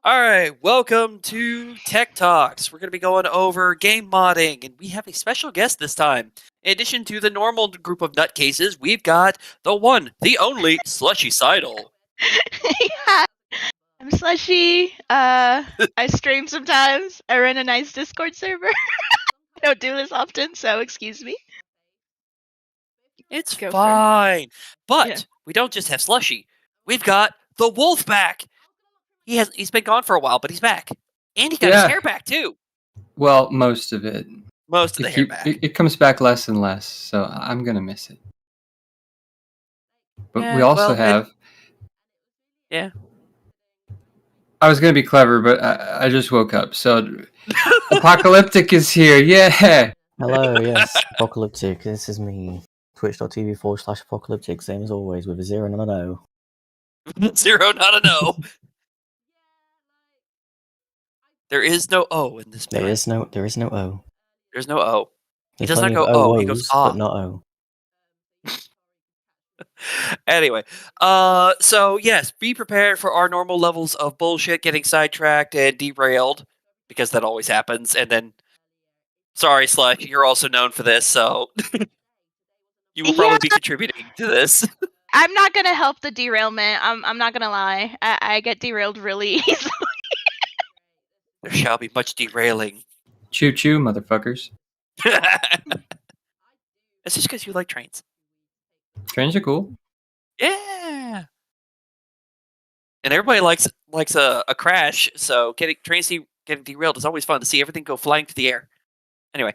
All right, welcome to TekTox. We're going to be going over game modding, and we have a special guest this time. In addition to the normal group of nutcases, we've got the one, the only Slushy Seidel. Yeah, I'm Slushie. I stream sometimes. I run a nice Discord server. I don't do this often, so excuse me. It's Go for it. fine. But Yeah. we don't just have Slushy. We've got the Wolf back. He's been gone for a while, but he's back. And he got his hair back, too. Well, most of it. Most of the hair back. It comes back less and less, so I'm going to miss it. But Yeah, we also well, have... Yeah. I was going to be clever, but I just woke up. So Apocalyptic is here. Yeah. Hello, yes, Apocalyptic. This is me. Twitch.tv/Apocalyptic, same as always, with a 0 and an O. 0, not an O. There is no O in this There bit. is no O. There's no O. He There's does not plenty go of O. OOs, He goes ah. but not O. Anyway, so yes, be prepared for our normal levels of bullshit, getting sidetracked and derailed, because that always happens. And then, sorry, Slush, you're also known for this, so you will probably be contributing to this. I'm not gonna help the derailment. I'm not gonna lie. I get derailed really easily. There shall be much derailing. Choo choo, motherfuckers. It's just because you like trains. Trains are cool. Yeah. And everybody likes a crash, so trains getting derailed is always fun to see everything go flying through the air. Anyway.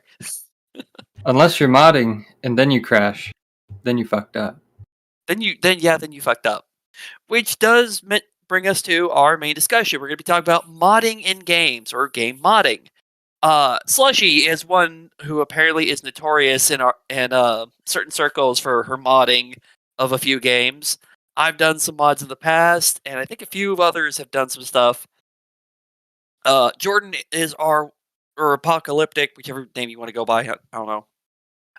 Unless you're modding and then you crash, then you fucked up. Then you fucked up. Which does bring us to our main discussion. We're going to be talking about modding in games, or game modding. Slushie is one who apparently is notorious in certain circles for her modding of a few games. I've done some mods in the past, and I think a few of others have done some stuff. Jordan is or Apocalyptic, whichever name you want to go by, I don't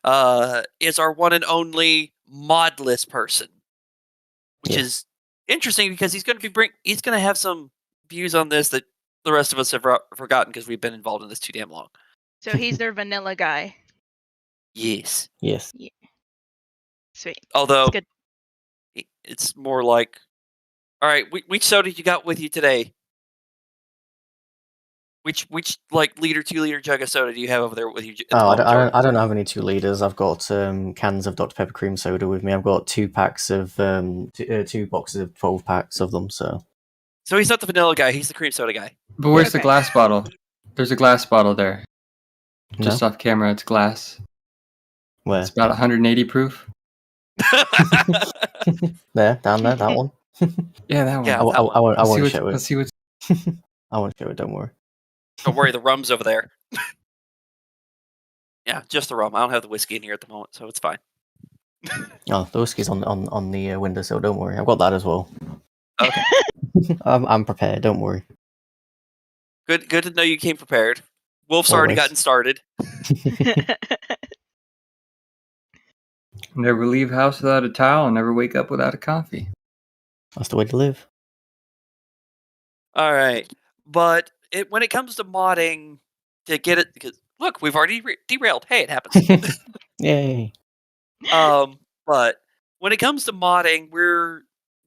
know. Is our one and only modless person, which is interesting because he's going to have some views on this that the rest of us have forgotten because we've been involved in this too damn long. So he's their vanilla guy. Yes. Yes. Yeah. Sweet. Although it's more like, all right, which soda you got with you today? Which like liter, 2 liter jug of soda do you have over there with you? I don't have any 2 liters. I've got cans of Dr Pepper cream soda with me. I've got 2 packs of 2 boxes of 12 packs of them. So he's not the vanilla guy. He's the cream soda guy. But where's the glass bottle? There's a glass bottle there. Just off camera, it's glass. Where? It's about 180 proof. There, down there, that one. Yeah, that one. Yeah, I won't show it. Let's see what's... I won't show it. Don't worry. Don't worry, the rum's over there. Yeah, just the rum. I don't have the whiskey in here at the moment, so it's fine. Oh, the whiskey's on the windowsill. Don't worry. I've got that as well. Okay. I'm prepared. Don't worry. Good to know you came prepared. Wolf's already gotten started. Never leave house without a towel and never wake up without a coffee. That's the way to live. All right, but when it comes to modding, to get it, because look, we've already derailed. Hey, it happens. Yay. But when it comes to modding,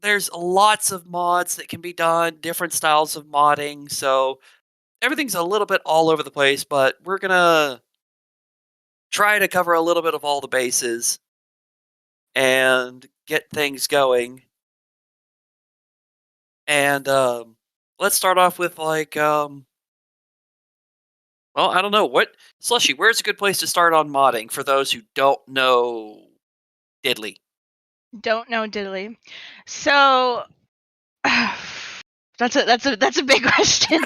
there's lots of mods that can be done, different styles of modding, so everything's a little bit all over the place, but we're gonna try to cover a little bit of all the bases and get things going. And let's start off with well, I don't know. Slushie, where's a good place to start on modding for those who don't know diddly? Don't know diddly. So that's a big question.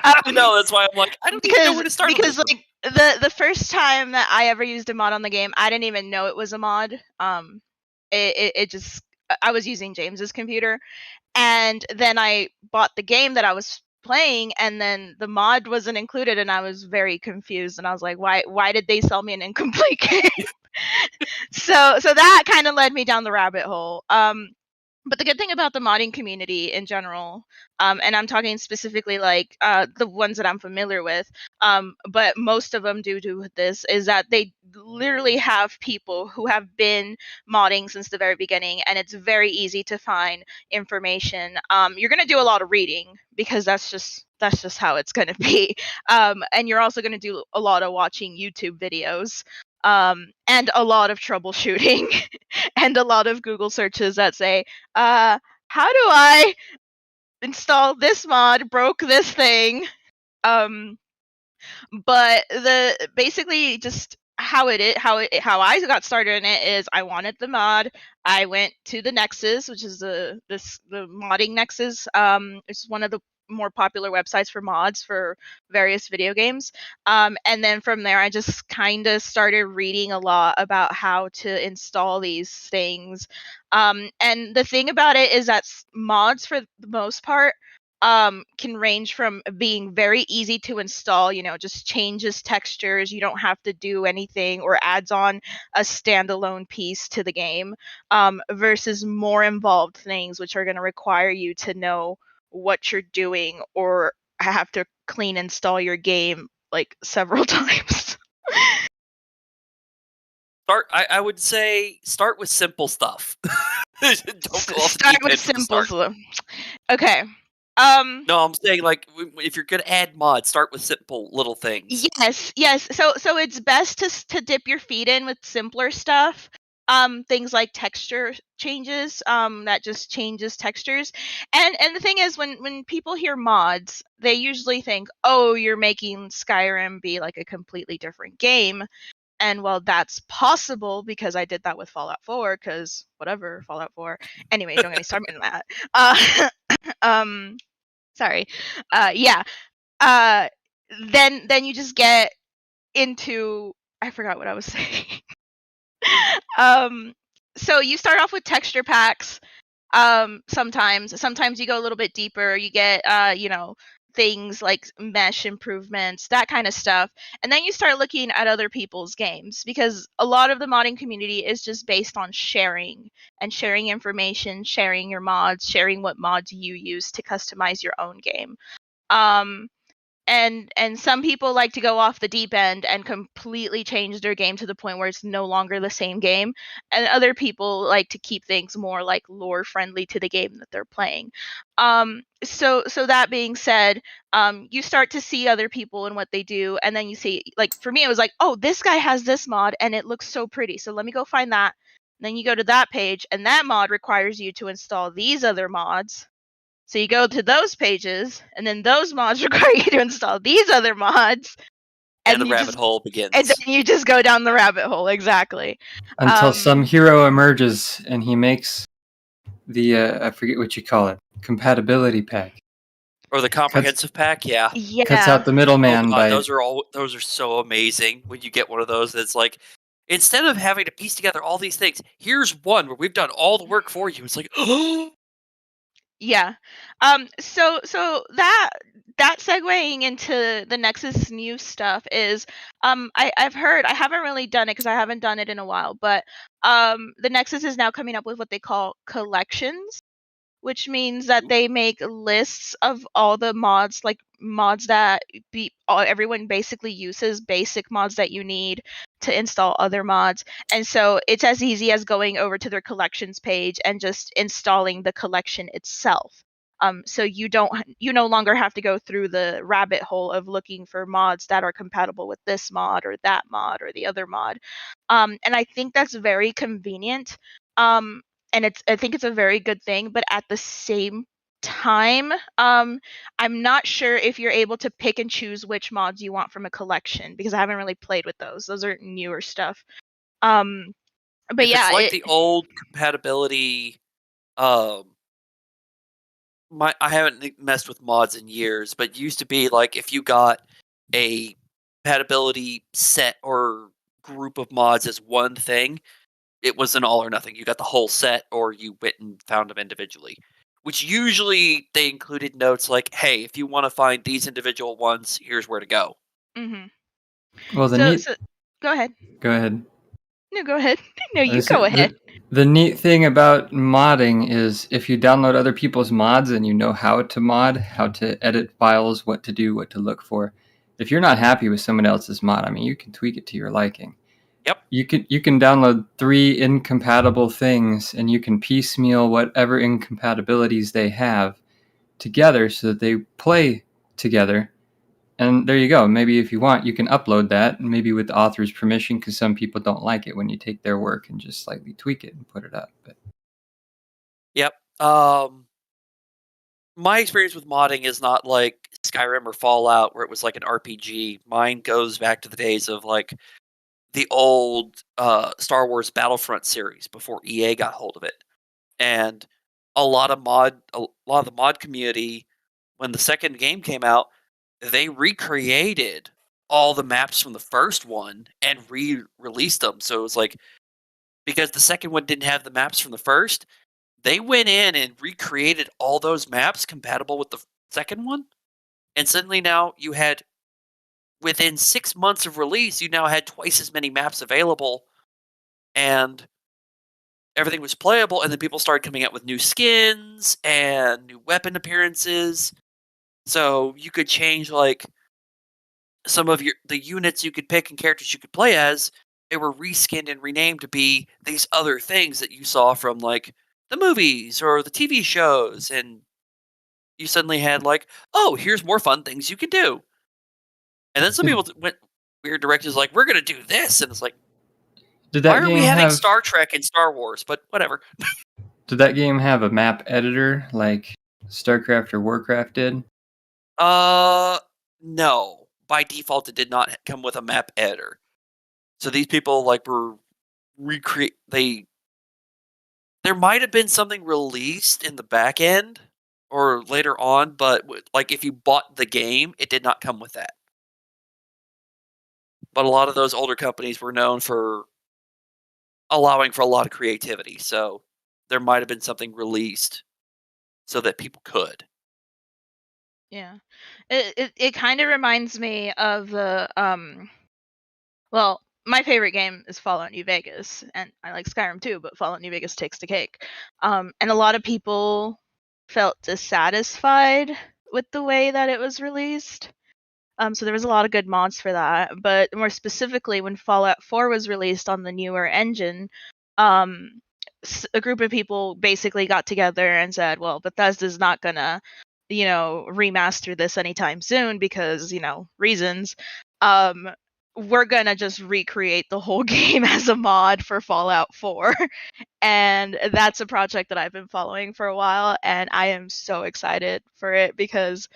I know, that's why I'm like, I don't even know where to start. Because like the first time that I ever used a mod on the game, I didn't even know it was a mod. It just, I was using James's computer, and then I bought the game that I was playing, and then the mod wasn't included, and I was very confused, and I was like, why did they sell me an incomplete game? so that kind of led me down the rabbit hole. But the good thing about the modding community in general, and I'm talking specifically like the ones that I'm familiar with, but most of them do this, is that they literally have people who have been modding since the very beginning, and it's very easy to find information. You're gonna do a lot of reading because that's just how it's gonna be, and you're also gonna do a lot of watching YouTube videos. And a lot of troubleshooting and a lot of Google searches that say, how do I install this mod? Broke this thing. But the basically just how I got started in it is I wanted the mod. I went to the Nexus, which is the modding Nexus. It's one of the more popular websites for mods for various video games. And then from there, I just kind of started reading a lot about how to install these things. And the thing about it is that mods, for the most part, can range from being very easy to install, just changes textures, you don't have to do anything, or adds on a standalone piece to the game, versus more involved things which are going to require you to know what you're doing or have to clean install your game like several times. I would say start with simple stuff. Don't go off the Start deep with end from the simple start. Okay. No, I'm saying like if you're gonna add mods, start with simple little things. Yes. So it's best to dip your feet in with simpler stuff. Things like texture changes, that just changes textures. And the thing is, when people hear mods, they usually think, oh, you're making Skyrim be like a completely different game. And well, that's possible because I did that with Fallout 4, because whatever, Fallout 4. Anyway, don't get me started on that. Sorry. Yeah. Uh, then you just get into, I forgot what I was saying. So you start off with texture packs. Sometimes you go a little bit deeper. You get things like mesh improvements, that kind of stuff, and then you start looking at other people's games, because a lot of the modding community is just based on sharing information, sharing your mods, sharing what mods you use to customize your own game. And some people like to go off the deep end and completely change their game to the point where it's no longer the same game, and other people like to keep things more like lore friendly to the game that they're playing. So that being said, you start to see other people and what they do, and then you see, like, for me it was like, oh, this guy has this mod and it looks so pretty, so let me go find that. And then you go to that page, and that mod requires you to install these other mods. So you go to those pages, and then those mods require you to install these other mods, And the you rabbit just hole begins. and then you just go down the rabbit hole. Exactly. Until some hero emerges and he makes the I forget what you call it, compatibility pack. Or the comprehensive pack, yeah. Cuts out the middleman by those are so amazing when you get one of those that's like, instead of having to piece together all these things, here's one where we've done all the work for you. It's like, oh. Yeah. So that segueing into the Nexus new stuff is, I've heard, I haven't really done it because I haven't done it in a while, but the Nexus is now coming up with what they call collections, which means that they make lists of all the mods, like mods that everyone basically uses, basic mods that you need to install other mods. And so it's as easy as going over to their collections page and just installing the collection itself. So you no longer have to go through the rabbit hole of looking for mods that are compatible with this mod or that mod or the other mod. And I think that's very convenient. And I think it's a very good thing, but at the same time, I'm not sure if you're able to pick and choose which mods you want from a collection, because I haven't really played with those. Those are newer stuff. But if yeah, it's like the old compatibility, I haven't messed with mods in years, but it used to be like if you got a compatibility set or group of mods as one thing, it was an all or nothing. You got the whole set, or you went and found them individually. Which usually they included notes like, "Hey, if you want to find these individual ones, here's where to go." Mm-hmm. Well, So go ahead. Go ahead. No, go ahead. No, you This- go ahead. The neat thing about modding is if you download other people's mods and you know how to mod, how to edit files, what to do, what to look for. If you're not happy with someone else's mod, I mean, you can tweak it to your liking. Yep. You can download 3 incompatible things and you can piecemeal whatever incompatibilities they have together so that they play together. And there you go. Maybe if you want, you can upload that, maybe with the author's permission, because some people don't like it when you take their work and just slightly tweak it and put it up. But Yep. My experience with modding is not like Skyrim or Fallout, where it was like an RPG. Mine goes back to the days of like the old Star Wars Battlefront series before EA got hold of it, and a lot of the mod community, when the second game came out, they recreated all the maps from the first one and re-released them. So it was like, because the second one didn't have the maps from the first, they went in and recreated all those maps compatible with the second one, and suddenly now you had, within 6 months of release, you now had twice as many maps available, and everything was playable. And then people started coming out with new skins and new weapon appearances, so you could change like some of the units you could pick and characters you could play as. They were reskinned and renamed to be these other things that you saw from like the movies or the TV shows, and you suddenly had like, oh, here's more fun things you can do. And then some people went weird directions, like, we're going to do this, and it's like, did why that are we game having have Star Trek and Star Wars? But whatever. did that game have a map editor like StarCraft or Warcraft did? No. By default, it did not come with a map editor. So these people like were there might have been something released in the back end or later on, but like if you bought the game, it did not come with that. But a lot of those older companies were known for allowing for a lot of creativity, so there might have been something released so that people could. Yeah. It kind of reminds me of the well, my favorite game is Fallout New Vegas, and I like Skyrim too, but Fallout New Vegas takes the cake. And a lot of people felt dissatisfied with the way that it was released. So there was a lot of good mods for that. But more specifically, when Fallout 4 was released on the newer engine, a group of people basically got together and said, well, Bethesda's not gonna, remaster this anytime soon because, reasons. We're gonna just recreate the whole game as a mod for Fallout 4. And that's a project that I've been following for a while, and I am so excited for it because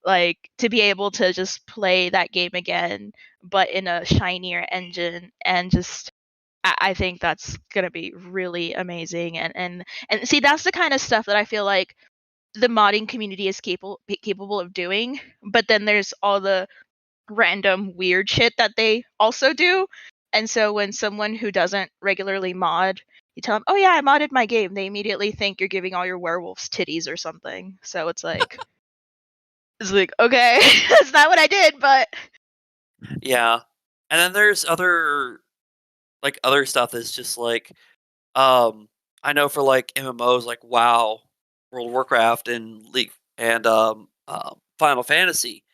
like to be able to just play that game again but in a shinier engine, and just I think that's gonna be really amazing. And see, that's the kind of stuff that I feel like the modding community is capable of doing. But then there's all the random weird shit that they also do. And so when someone who doesn't regularly mod, you tell them, oh yeah, I modded my game, they immediately think you're giving all your werewolves titties or something. So it's like okay, that's not what I did, but Yeah. And then there's other stuff that's just like, I know for like MMOs like WoW, World of Warcraft, and League, and Final Fantasy,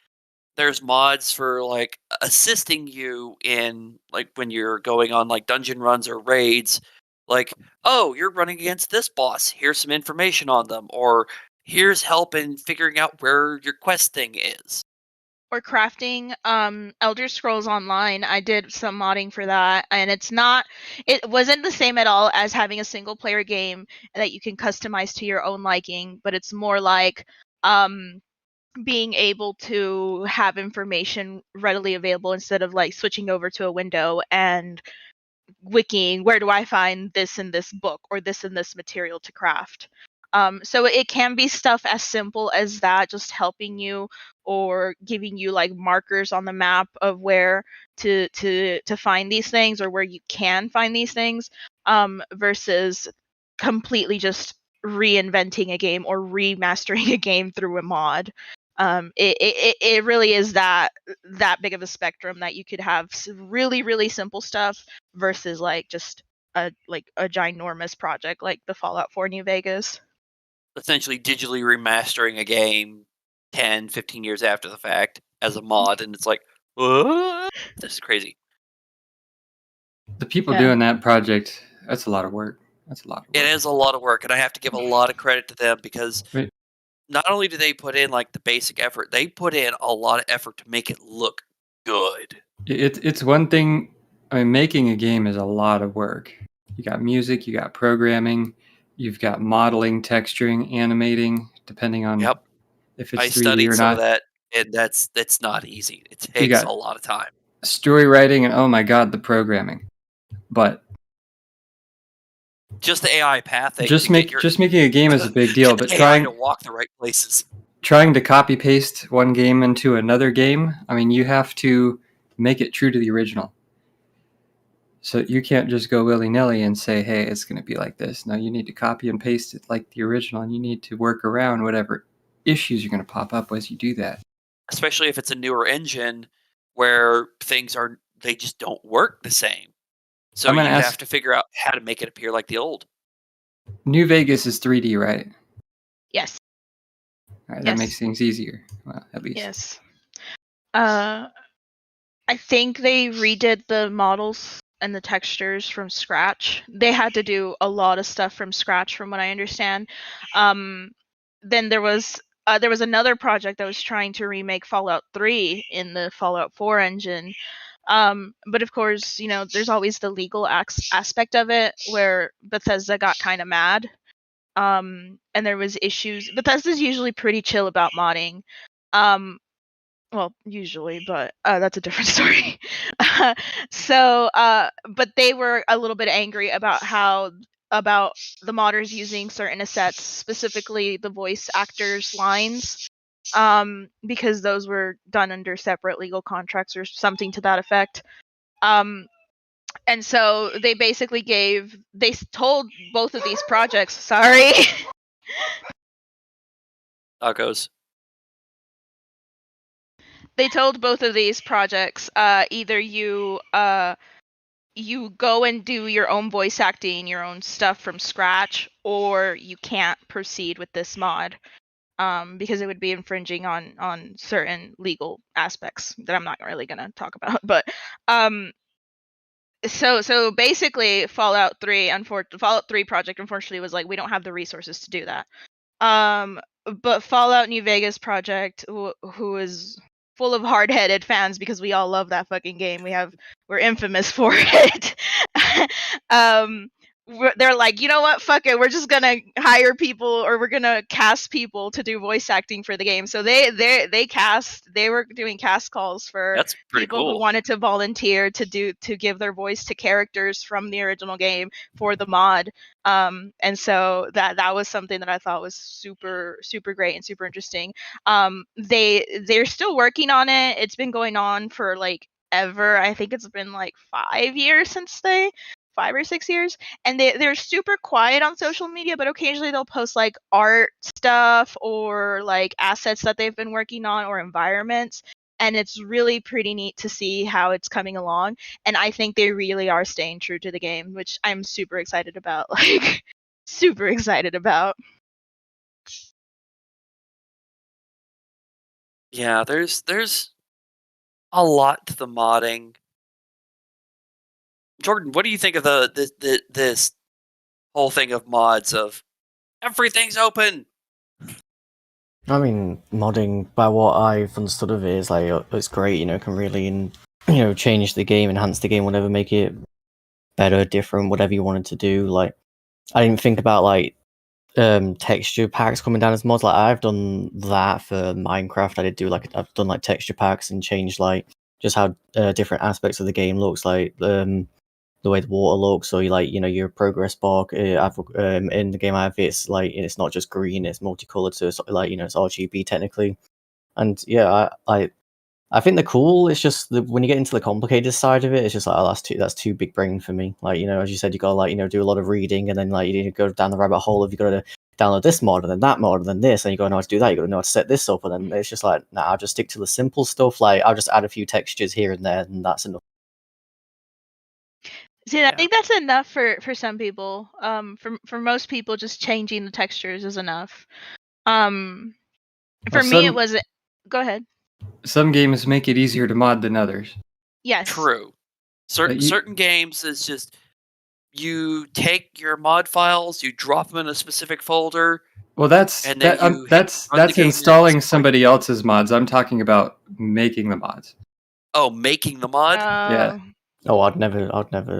there's mods for like assisting you in like when you're going on like dungeon runs or raids. Like, oh, you're running against this boss. Here's some information on them, or here's help in figuring out where your quest thing is. or crafting. Elder Scrolls Online, I did some modding for that, and it wasn't the same at all as having a single player game that you can customize to your own liking, but it's more like being able to have information readily available instead of like switching over to a window and wikiing, where do I find this in this book or this in this material to craft. So it can be stuff as simple as that, just helping you or giving you like markers on the map of where to find these things or where you can find these things, versus completely just reinventing a game or remastering a game through a mod. It really is that big of a spectrum that you could have really, really simple stuff versus like just a ginormous project like the Fallout 4 New Vegas. Essentially digitally remastering a game 10, 15 years after the fact as a mod, and it's like, what? This is crazy. The people doing that project, that's a lot of work. It is a lot of work, and I have to give a lot of credit to them because not only do they put in like the basic effort, they put in a lot of effort to make it look good. It's one thing. I mean, making a game is a lot of work. You got music, you got programming, you've got modeling, texturing, animating, depending on if it's 3D or not. I studied some of that, and that's not easy. It takes a lot of time. Story writing and oh my god, the programming. But just the AI path. Just making a game is a big deal, but trying to walk the right places. Trying to copy paste one game into another game, I mean, you have to make it true to the original. So you can't just go willy-nilly and say, hey, it's going to be like this. No, you need to copy and paste it like the original, and you need to work around whatever issues are going to pop up as you do that. Especially if it's a newer engine where they just don't work the same. So you have to figure out how to make it appear like the old. New Vegas is 3D, right? Yes. All right, that makes things easier. Well, at least. Yes. I think they redid the models and the textures from scratch. They had to do a lot of stuff from scratch, from what I understand. Then there was another project that was trying to remake Fallout 3 in the Fallout 4 engine. But of course, there's always the legal aspect of it where Bethesda got kind of mad. And there was issues. Bethesda's usually pretty chill about modding. Well, usually, but that's a different story. But they were a little bit angry about the modders using certain assets, specifically the voice actors' lines, because those were done under separate legal contracts or something to that effect. And so they basically told both of these projects, sorry. Tacos. They told both of these projects, either you go and do your own voice acting, your own stuff from scratch, or you can't proceed with this mod, because it would be infringing on certain legal aspects that I'm not really gonna talk about. But so basically, Fallout 3 project unfortunately was like, we don't have the resources to do that. But Fallout New Vegas project, who is full of hard-headed fans because we all love that fucking game. We're infamous for it. They're like, you know what? Fuck it. We're just gonna hire people, or we're gonna cast people to do voice acting for the game. So they were doing cast calls for people who wanted to volunteer to give their voice to characters from the original game for the mod. And so that was something that I thought was super, super great and super interesting. They're still working on it. It's been going on for like ever. I think it's been like 5 years since 5 or 6 years, and they're super quiet on social media, but occasionally they'll post like art stuff or like assets that they've been working on or environments, and it's really pretty neat to see how it's coming along. And I think they really are staying true to the game, which I'm super excited about. Like, super excited about. Yeah, there's a lot to the modding. Jordan, what do you think of this whole thing of mods of everything's open? I mean, modding, by what I've understood of it, is like, it's great. Can really, change the game, enhance the game, whatever, make it better, different, whatever you wanted to do. Like, I didn't think about like texture packs coming down as mods. Like, I've done that for Minecraft. I've done like texture packs and changed like just how different aspects of the game looks, like the way the water looks, or your progress bar. In the game I have, it's like, it's not just green; it's multicolored, so it's like it's RGB technically. And yeah, I think they're cool. It's just when you get into the complicated side of it, it's just like, oh, that's too big brain for me. Like, as you said, you gotta do a lot of reading, and then like you go down the rabbit hole if you gotta download this mod and then that mod and then this, and you got to know how to do that. You got to know how to set this up, and then it's just like, nah, I'll just stick to the simple stuff. Like I'll just add a few textures here and there, and that's enough. See, I think that's enough for some people. For most people, just changing the textures is enough. For me, it was. Go ahead. Some games make it easier to mod than others. Yes. True. Certain games is just you take your mod files, you drop them in a specific folder. Well, that's installing somebody else's mods. I'm talking about making the mods. Oh, making the mod? Yeah. Oh, I'd never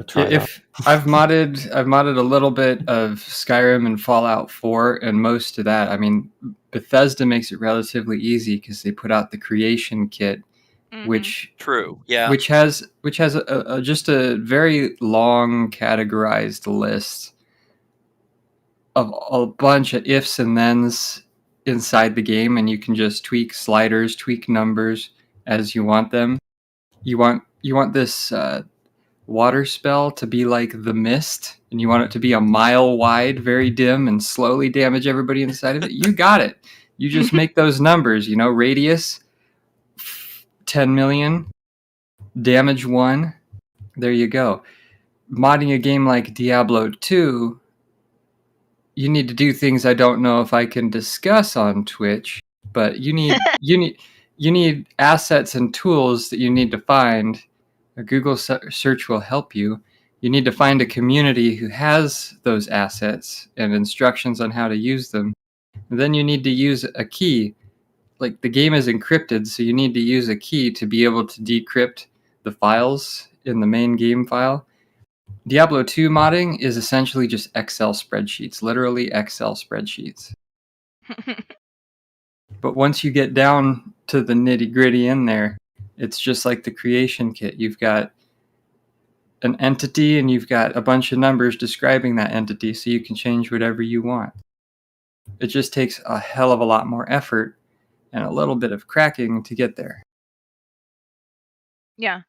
try that. I've modded a little bit of Skyrim and Fallout 4, and most of that. I mean, Bethesda makes it relatively easy because they put out the creation kit, which has just a very long categorized list of a bunch of ifs and thens inside the game, and you can just tweak sliders, tweak numbers as you want them. You want this water spell to be like the mist, and you want it to be a mile wide, very dim, and slowly damage everybody inside of it. You got it. You just make those numbers, radius 10 million, damage 1. There you go. Modding a game like Diablo 2, you need to do things I don't know if I can discuss on Twitch, but you need assets and tools that you need to find. A Google search will help you. You need to find a community who has those assets and instructions on how to use them. And then you need to use a key. Like, the game is encrypted, so you need to use a key to be able to decrypt the files in the main game file. Diablo 2 modding is essentially just Excel spreadsheets, literally Excel spreadsheets. But once you get down to the nitty-gritty in there, it's just like the creation kit. You've got an entity and you've got a bunch of numbers describing that entity, so you can change whatever you want. It just takes a hell of a lot more effort and a little bit of cracking to get there. Yeah.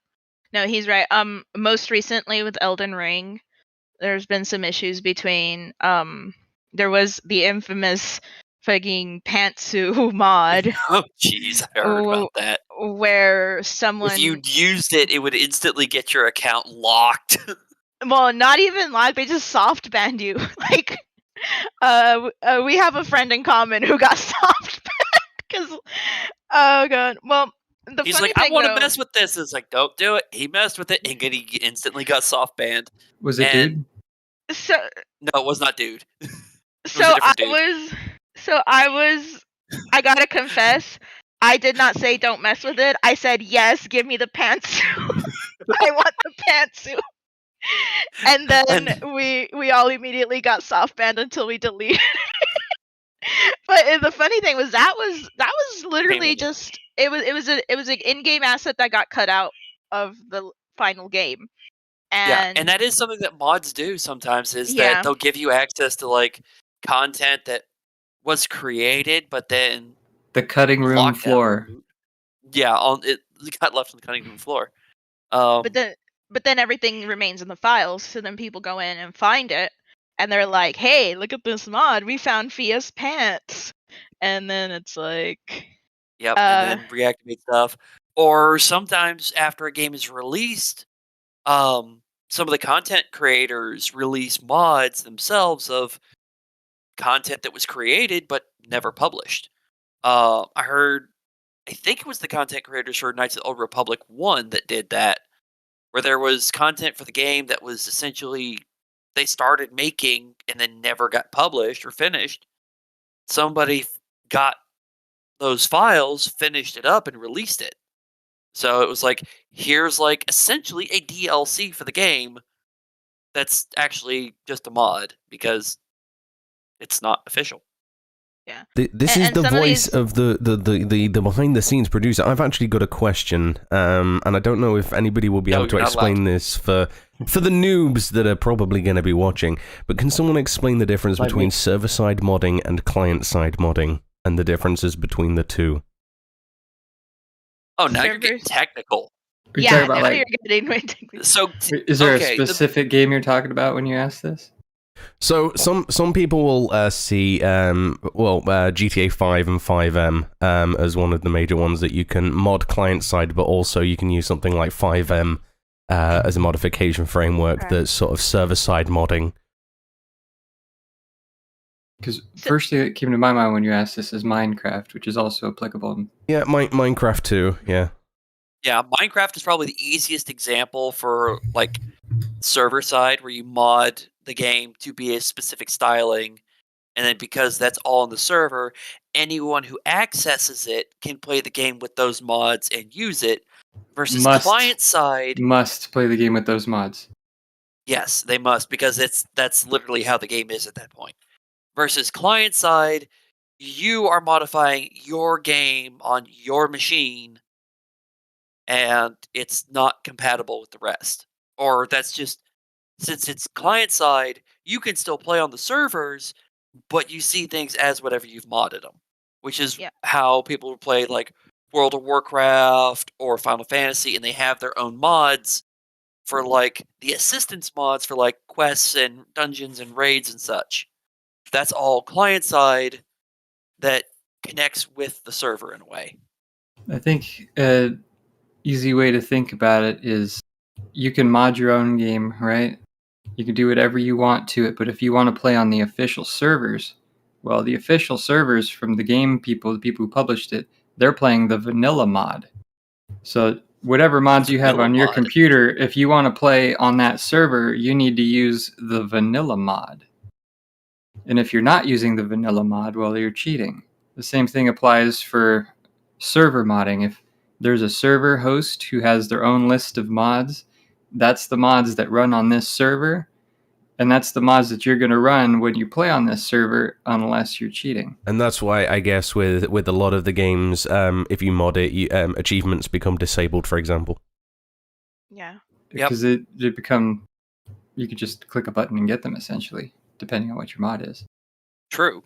No, he's right. Most recently with Elden Ring, there's been some issues between there was the infamous fucking pantsuit mod. Oh jeez, I heard about that. Where someone, if you used it, it would instantly get your account locked. Well, not even locked, they just soft banned you. Like we have a friend in common who got soft banned because oh god. Well, he's like, I want to mess with this. It's like, don't do it. He messed with it and he instantly got soft banned. Was it dude? So no, it was not dude. I gotta confess, I did not say don't mess with it. I said, yes, give me the pantsuit. I want the pantsuit. And then we all immediately got soft banned until we deleted it. But the funny thing was that was literally just it was an in-game asset that got cut out of the final game. And that is something that mods do sometimes, is that they'll give you access to like content that was created, but then the cutting room floor. Yeah, it got left on the cutting room floor. But then everything remains in the files, so then people go in and find it, and they're like, "Hey, look at this mod! We found Fia's pants," and then it's like, yep, and then reactivate stuff. Or sometimes after a game is released, some of the content creators release mods themselves of content that was created but never published. I think it was the content creators for Knights of the Old Republic 1 that did that, where there was content for the game that was essentially they started making and then never got published or finished. Somebody got those files, finished it up, and released it. So it was like, here's like essentially a DLC for the game that's actually just a mod because it's not official. Yeah. This is the voice of the behind the scenes producer. I've actually got a question, and I don't know if anybody will be able to explain this for the noobs that are probably going to be watching. But can someone explain the difference between server-side modding and client-side modding, and the differences between the two? Oh, now you're getting technical. Yeah, now you're getting way technical. So, is there a specific game you're talking about when you ask this? So some people will see GTA 5 and 5M as one of the major ones that you can mod client side, but also you can use something like 5M as a modification framework that's sort of server side modding. Because first thing that came to my mind when you asked this is Minecraft, which is also applicable. Yeah, Minecraft too. Yeah. Yeah, Minecraft is probably the easiest example for like server side where you mod the game to be a specific styling, and then because that's all on the server, anyone who accesses it can play the game with those mods and use it. Versus client side, must play the game with those mods. Yes, they must, because that's literally how the game is at that point. Versus client side, you are modifying your game on your machine, and it's not compatible with the rest. Or that's just, since it's client side, you can still play on the servers, but you see things as whatever you've modded them, which is how people play like World of Warcraft or Final Fantasy, and they have their own mods for like the assistance mods for like quests and dungeons and raids and such. That's all client side that connects with the server in a way. I think an easy way to think about it is you can mod your own game, right? You can do whatever you want to it, but if you want to play on the official servers, well, the official servers from the game people, the people who published it, they're playing the vanilla mod. So whatever mods you have on your computer, if you want to play on that server, you need to use the vanilla mod. And if you're not using the vanilla mod, well, you're cheating. The same thing applies for server modding. If there's a server host who has their own list of mods, that's the mods that run on this server, and that's the mods that you're going to run when you play on this server, unless you're cheating. And that's why I guess with a lot of the games, if you mod it, achievements become disabled, for example. Yeah. Because they become, you could just click a button and get them, essentially, depending on what your mod is. True.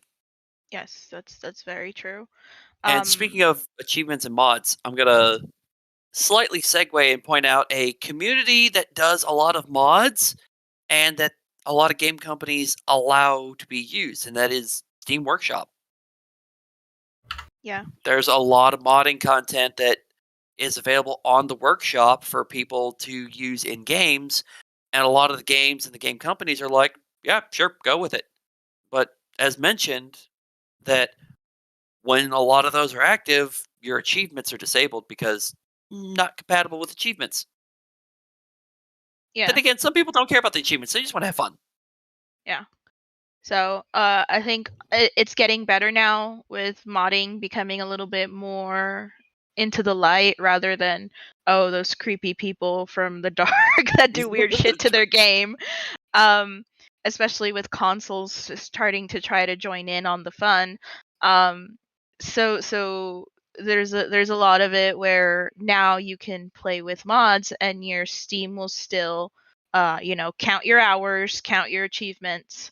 Yes, that's very true. And speaking of achievements and mods, I'm going to slightly segue and point out a community that does a lot of mods and that a lot of game companies allow to be used, and that is Steam Workshop. Yeah. There's a lot of modding content that is available on the workshop for people to use in games, and a lot of the games and the game companies are like, yeah, sure, go with it. But as mentioned, that when a lot of those are active, your achievements are disabled because not compatible with achievements. Yeah. Then again, some people don't care about the achievements; they just want to have fun. Yeah. So I think it's getting better now with modding becoming a little bit more into the light rather than, oh, those creepy people from the dark that do weird shit to their game. Especially with consoles starting to try to join in on the fun. So there's a lot of it where now you can play with mods and your Steam will still count your hours, count your achievements,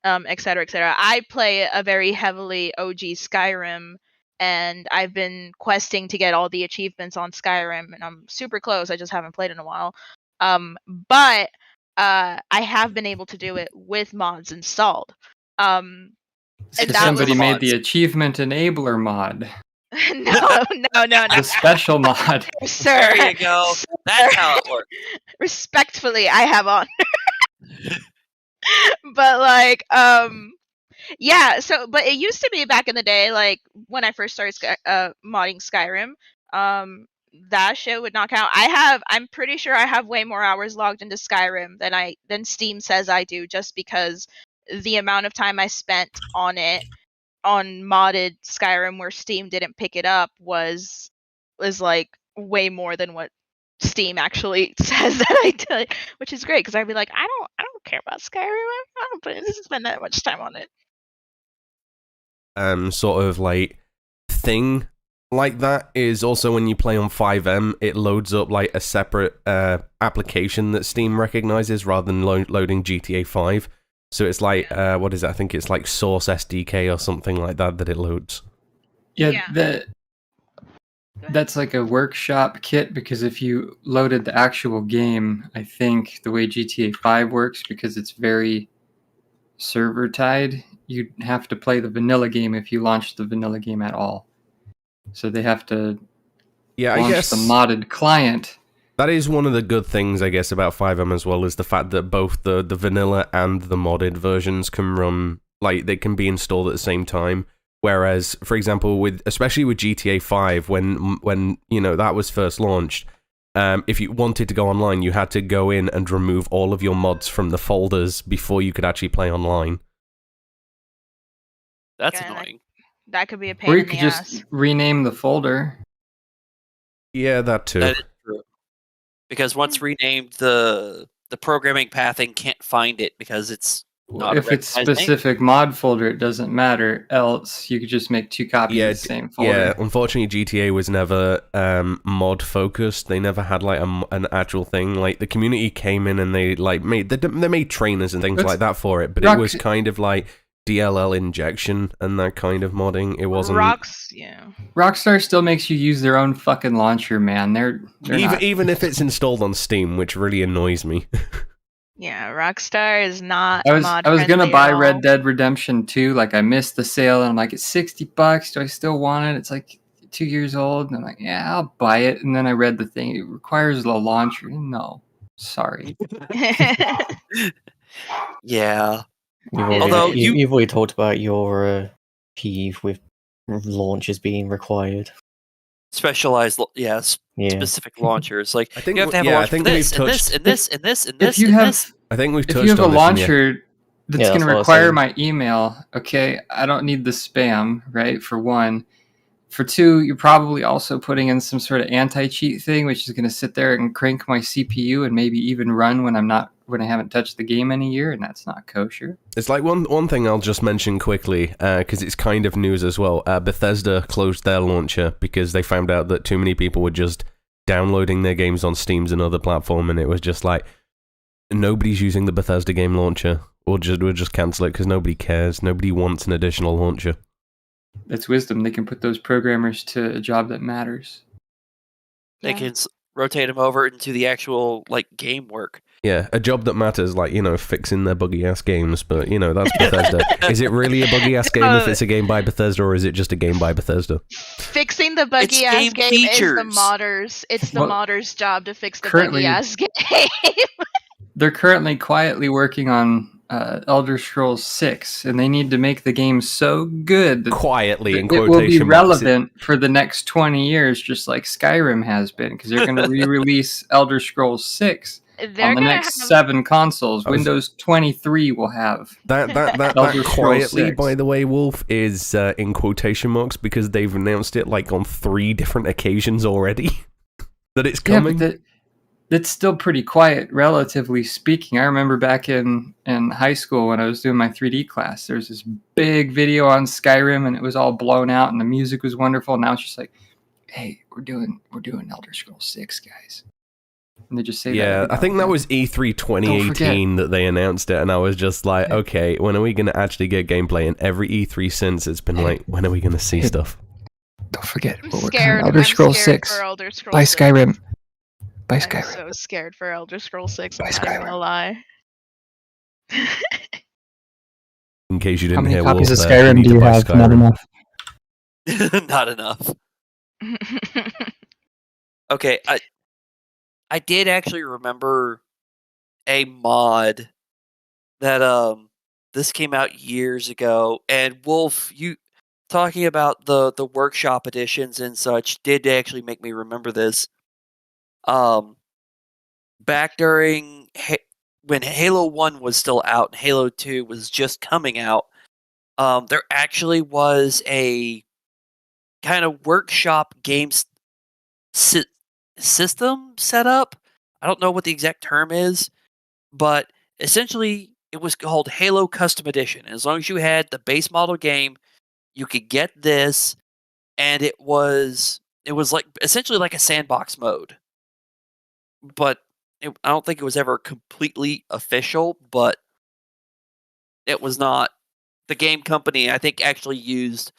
et cetera, et cetera. I play a very heavily OG Skyrim, and I've been questing to get all the achievements on Skyrim, and I'm super close. I just haven't played in a while. But I have been able to do it with mods installed. And somebody made the achievement enabler mod. No. The special mod. Sir, there you go. Sir, that's how it works. Respectfully, I have on. But like, yeah. So, but it used to be back in the day, like when I first started modding Skyrim, that shit would not count. I'm pretty sure I have way more hours logged into Skyrim than Steam says I do, just because the amount of time I spent on it, on modded Skyrim where Steam didn't pick it up was like way more than what Steam actually says that I did, which is great because I'd be like, I don't care about Skyrim. I don't spend that much time on it. Sort of like thing like that is also when you play on 5M, it loads up like a separate application that Steam recognizes rather than loading GTA 5. So it's like, what is it? I think it's like Source SDK or something like that it loads. Yeah. That's like a workshop kit, because if you loaded the actual game, I think the way GTA 5 works, because it's very server tied, you'd have to play the vanilla game if you launched the vanilla game at all. So they have to launch the modded client. That is one of the good things, I guess, about FiveM as well, is the fact that both the vanilla and the modded versions can run, like, they can be installed at the same time. Whereas, for example, especially with GTA 5, when you know, that was first launched, if you wanted to go online, you had to go in and remove all of your mods from the folders before you could actually play online. That's annoying. That could be a pain in the ass. Or you could just rename the folder. Yeah, that too. That is true. Because once renamed, the programming pathing can't find it because it's not if it's specific mod folder, it doesn't matter. Else, you could just make 2 copies of the same folder. Yeah, unfortunately, GTA was never mod focused. They never had like an actual thing. Like the community came in and they like made trainers and things like that for it, but it was kind of like DLL injection and that kind of modding. It wasn't. Rockstar still makes you use their own fucking launcher, man. They're even if it's installed on Steam, which really annoys me. Yeah, Rockstar is not. I was gonna buy Red Dead Redemption 2. Like I missed the sale, and I'm like, it's $60. Do I still want it? It's like 2 years old, and I'm like, yeah, I'll buy it. And then I read the thing; it requires the launcher. No, sorry. Yeah. You've already talked about your peeve with launchers being required. Specialized, specific launchers. Like I think you have to have a launcher for this, and this, and this, and this, and this. I think we've touched on this. If you have a launcher that's going to require my email, okay, I don't need the spam, right? For one. For two, you're probably also putting in some sort of anti-cheat thing, which is going to sit there and crank my CPU and maybe even run when I haven't touched the game in a year, and that's not kosher. It's like one thing I'll just mention quickly, because it's kind of news as well. Bethesda closed their launcher because they found out that too many people were just downloading their games on Steam's and other platform, and it was just like, nobody's using the Bethesda game launcher. We'll just cancel it because nobody cares. Nobody wants an additional launcher. That's wisdom. They can put those programmers to a job that matters. They can rotate them over into the actual game work. Yeah, a job that matters, like, you know, fixing their buggy ass games, but you know, that's Bethesda. Is it really a buggy ass game if it's a game by Bethesda, or is it just a game by Bethesda? Fixing the buggy ass game is the modders. It's the modders' job to fix the buggy ass game. They're currently quietly working on Elder Scrolls 6, and they need to make the game so good that quietly in it will be relevant for the next 20 years, just like Skyrim has been, because they're going to re-release Elder Scrolls 6 on the next 7 consoles. Windows 23 will have that quietly, 6. By the way, Wolf, is in quotation marks because they've announced it like on 3 different occasions already that it's coming. Yeah, it's still pretty quiet, relatively speaking. I remember back in high school when I was doing my 3D class, there was this big video on Skyrim, and it was all blown out, and the music was wonderful. Now it's just like, hey, we're doing Elder Scrolls 6, guys. And they just say that. I think that was E3 2018 that they announced it, and I was just like, okay, when are we going to actually get gameplay? And every E3 since, it's been like, when are we going to see stuff? Don't forget, we're working on Elder Scrolls 6 by Skyrim. I'm so scared for Elder Scrolls 6. I'm not even gonna lie. In case you didn't hear, Wolf, how many copies of Skyrim do you have? Skyrim. Not enough. Not enough. Okay, I did actually remember a mod that this came out years ago, and Wolf, you talking about the workshop editions and such did actually make me remember this. Back during when Halo 1 was still out and Halo 2 was just coming out, there actually was a kind of workshop games system set up. I don't know what the exact term is, but essentially it was called Halo Custom Edition. And as long as you had the base model game, you could get this, and it was like essentially like a sandbox mode. But I don't think it was ever completely official, but it was not. The game company, I think, actually used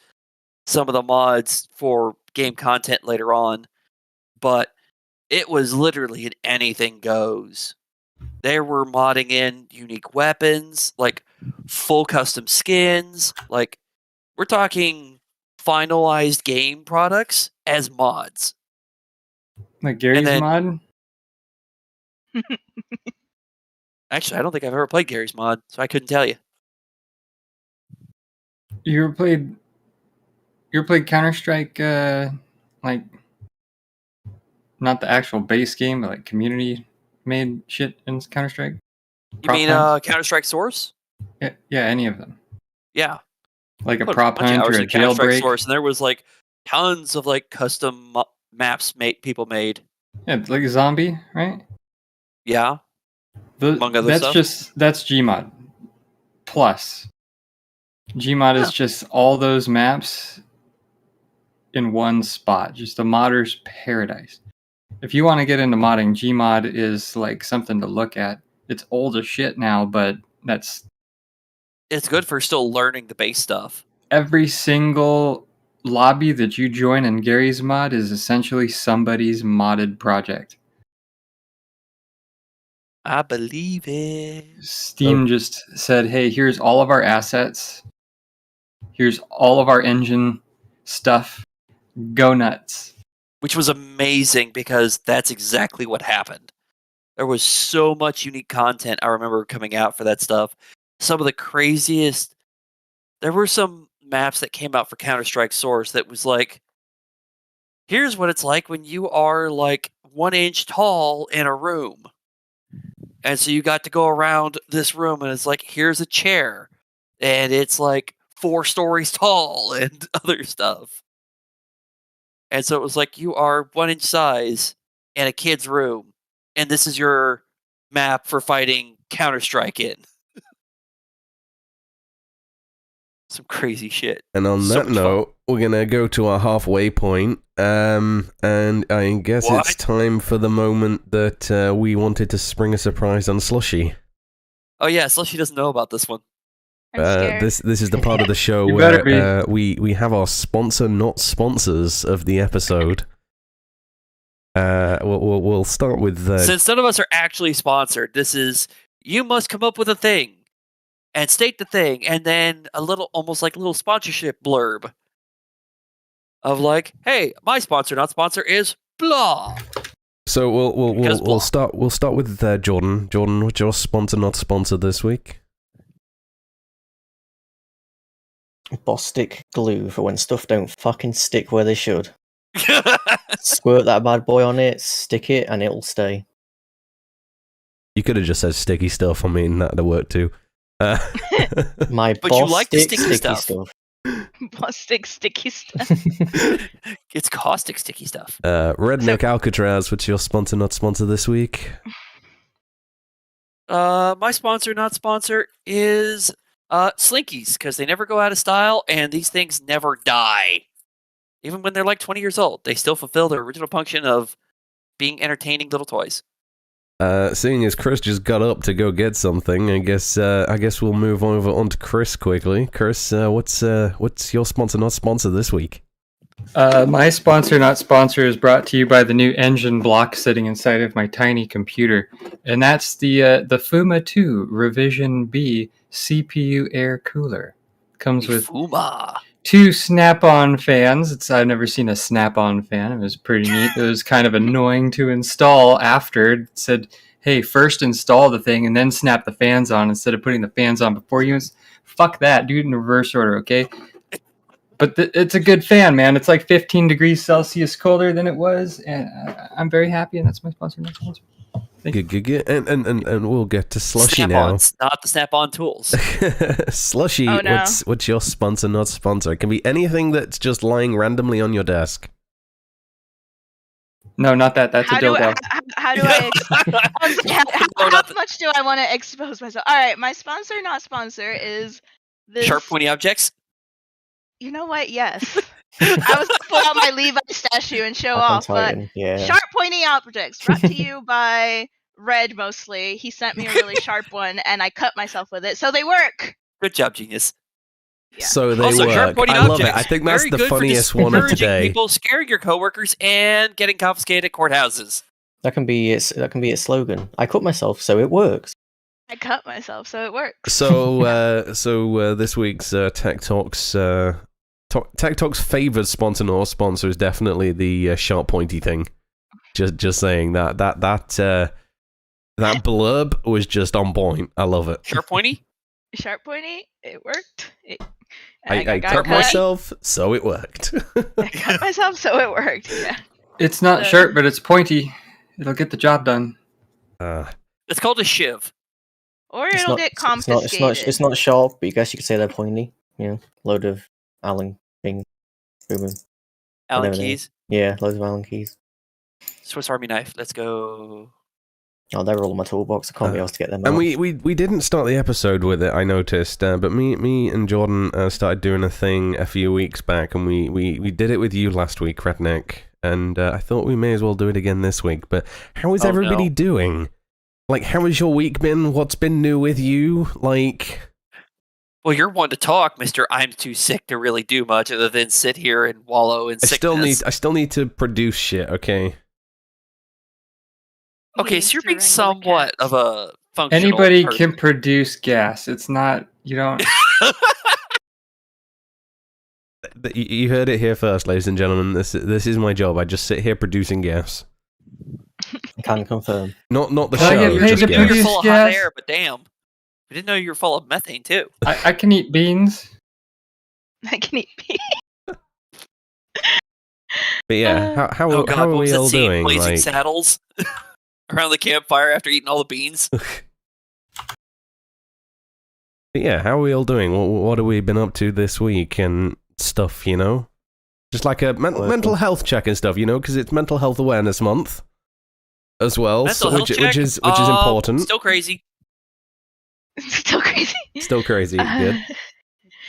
some of the mods for game content later on, but it was literally an anything goes They were modding in unique weapons, like full custom skins. Like, we're talking finalized game products as mods. Like Gary's mod? Actually, I don't think I've ever played Gary's mod, so I couldn't tell you. You ever played Counter-Strike, like, not the actual base game, but like community-made shit in Counter-Strike? You mean Counter-Strike Source? Yeah, any of them. Yeah. Like a prop hunt or a jailbreak. Source, and there was like tons of like custom maps people made. Yeah, like a zombie, right? Yeah. Among other stuff. That's Gmod. Plus, Gmod is just all those maps in one spot, just a modder's paradise. If you want to get into modding, Gmod is like something to look at. It's old as shit now, but it's good for still learning the base stuff. Every single lobby that you join in Gary's mod is essentially somebody's modded project. I believe it. Steam just said, hey, here's all of our assets. Here's all of our engine stuff. Go nuts. Which was amazing because that's exactly what happened. There was so much unique content I remember coming out for that stuff. Some of the craziest... There were some maps that came out for Counter-Strike Source that was like, here's what it's like when you are like 1 inch tall in a room. And so you got to go around this room and it's like, here's a chair. And it's like 4 stories tall and other stuff. And so it was like, you are 1 inch size in a kid's room. And this is your map for fighting Counter-Strike in. Some crazy shit. And on that note, we're going to go to our halfway point. And I guess it's time for the moment that we wanted to spring a surprise on Slushie. Oh yeah, Slushie doesn't know about this one. This is the part of the show where we have our sponsor, not sponsors, of the episode. We'll start with... Since none of us are actually sponsored, this is, you must come up with a thing. And state the thing, and then almost like a little sponsorship blurb of like, "Hey, my sponsor, not sponsor, is blah." So we'll start with Jordan. Jordan, what's your sponsor, not sponsor this week? Bostic glue for when stuff don't fucking stick where they should. Squirt that bad boy on it, stick it, and it'll stay. You could have just said sticky stuff. I mean, that'd have worked too. But you like the sticky stuff. Bostic sticky stuff. It's caustic sticky stuff. Redneck Alcatraz, what's your sponsor, not sponsor this week? My sponsor, not sponsor, is Slinkies, because they never go out of style, and these things never die. Even when they're like 20 years old, they still fulfill their original function of being entertaining little toys. Seeing as Chris just got up to go get something, I guess we'll move over onto Chris quickly. Chris, what's your sponsor, not sponsor this week? My sponsor, not sponsor, is brought to you by the new engine block sitting inside of my tiny computer, and that's the Fuma 2 Revision B CPU air cooler. Comes with Fuma. 2 snap-on fans. I've never seen a snap-on fan. It was pretty neat. It was kind of annoying to install after. It said, hey, first install the thing and then snap the fans on instead of putting the fans on before you. Fuck that. Do it in reverse order, okay? But it's a good fan, man. It's like 15 degrees Celsius colder than it was, and I'm very happy, and that's my sponsor, not sponsor. Good. And we'll get to Slushie now. Not the Snap-on tools. Slushie, oh, no. what's your sponsor, not sponsor? It can be anything that's just lying randomly on your desk. No, not that. That's a dildo. How do I... how much do I want to expose myself? All right, my sponsor, not sponsor, is this... Sharp, pointy objects? You know what? Yes. I was going to pull out my Levi statue and show off, but sharp, pointy objects brought to you by Red, mostly. He sent me a really sharp one, and I cut myself with it, so they work! Good job, genius. Yeah. So they also, work. Sharp, pointy I love objects. it. I think that's Very the good funniest for one of today. People, scaring your coworkers, and getting confiscated at courthouses. That can be its slogan. I cut myself, so it works. I cut myself, so it works. So this week's TekTox TekTox favored sponsor is definitely the sharp pointy thing. Just saying that blurb was just on point. I love it. Sharp pointy? Sharp pointy, it worked. I cut myself, so it worked. I cut myself, so it worked. Yeah. It's not sharp, but it's pointy. It'll get the job done. It's called a shiv. Or it'll get confiscated. It's not sharp, but I guess you could say they're pointy. Load of Allen things. Allen keys? Yeah, loads of Allen keys. Swiss Army knife. Let's go. Oh, they're all in my toolbox. I can't be able to get them out. And we didn't start the episode with it, I noticed, but me and Jordan started doing a thing a few weeks back, and we did it with you last week, Redneck, and I thought we may as well do it again this week. But how is everybody doing? Like, how has your week been? What's been new with you? Like... Well, you're one to talk, Mr. I'm too sick to really do much other than sit here and wallow in sickness. I still need to produce shit, okay? Okay, so you're being somewhat of a functional Anybody person. can produce gas. It's not... You don't... You heard it here first, ladies and gentlemen. This is my job. I just sit here producing gas. I can confirm. Not the Can I show. get paid Just to gas. produce You're full of gas? hot air, but damn. I didn't know you were full of methane, too. I can eat beans. I can eat beans. But yeah, how Oh God, are what was we that all scene? doing? Blazing Like, saddles around the campfire after eating all the beans. but yeah, how are we all doing? What have we been up to this week and stuff? Just like a mental health check and stuff. Because it's Mental Health Awareness Month as well, which is important. Still crazy. Still crazy. Still crazy. Good.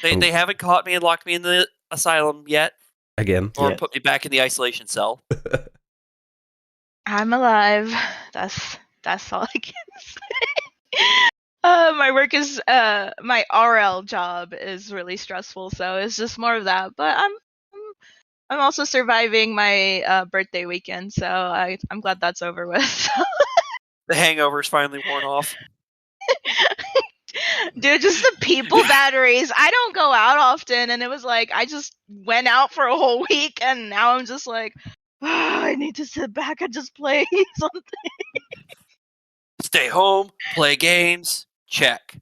They haven't caught me and locked me in the asylum yet, Again. or put me back in the isolation cell. I'm alive. That's all I can say. My work is my RL job is really stressful, so it's just more of that. But I'm also surviving my birthday weekend, so I'm glad that's over with. The hangover's finally worn off. Dude, just the people batteries. I don't go out often, and it was like I just went out for a whole week, and now I'm just like, I need to sit back and just play something. Stay home, play games, check.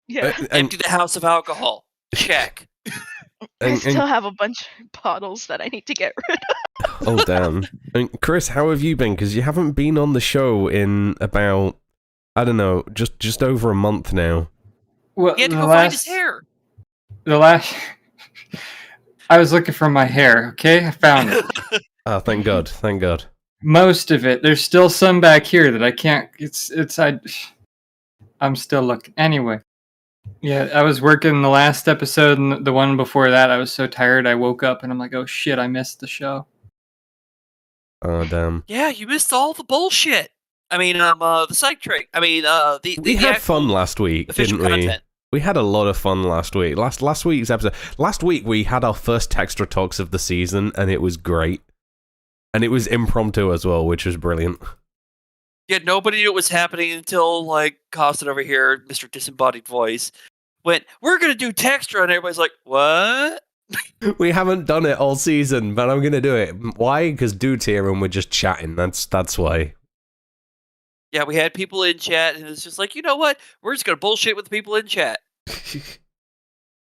Yeah. Empty the house of alcohol, check. I still have a bunch of bottles that I need to get rid of. Oh, damn. And Chris, how have you been? Because you haven't been on the show in about, I don't know, just over a month now. Well, He had to go find his hair. I was looking for my hair, okay? I found it. Oh, thank God. Thank God. Most of it. There's still some back here that I can't... I'm still looking. Anyway. Yeah, I was working the last episode and the one before that. I was so tired I woke up and I'm like, oh shit, I missed the show. Oh, damn. Yeah, you missed all the bullshit. I mean, the psych trick. I mean, we had fun last week, didn't we? Content. We had a lot of fun last week. Last week's episode. Last week we had our first TekTox of the season, and it was great. And it was impromptu as well, which was brilliant. Yeah, nobody knew what was happening until, like, Costin over here, Mr. Disembodied Voice, went, we're going to do Textra, and everybody's like, what? We haven't done it all season, but I'm going to do it. Why? Because Dude's here and we're just chatting. That's why. Yeah, we had people in chat, and it's just like, you know what? We're just going to bullshit with the people in chat.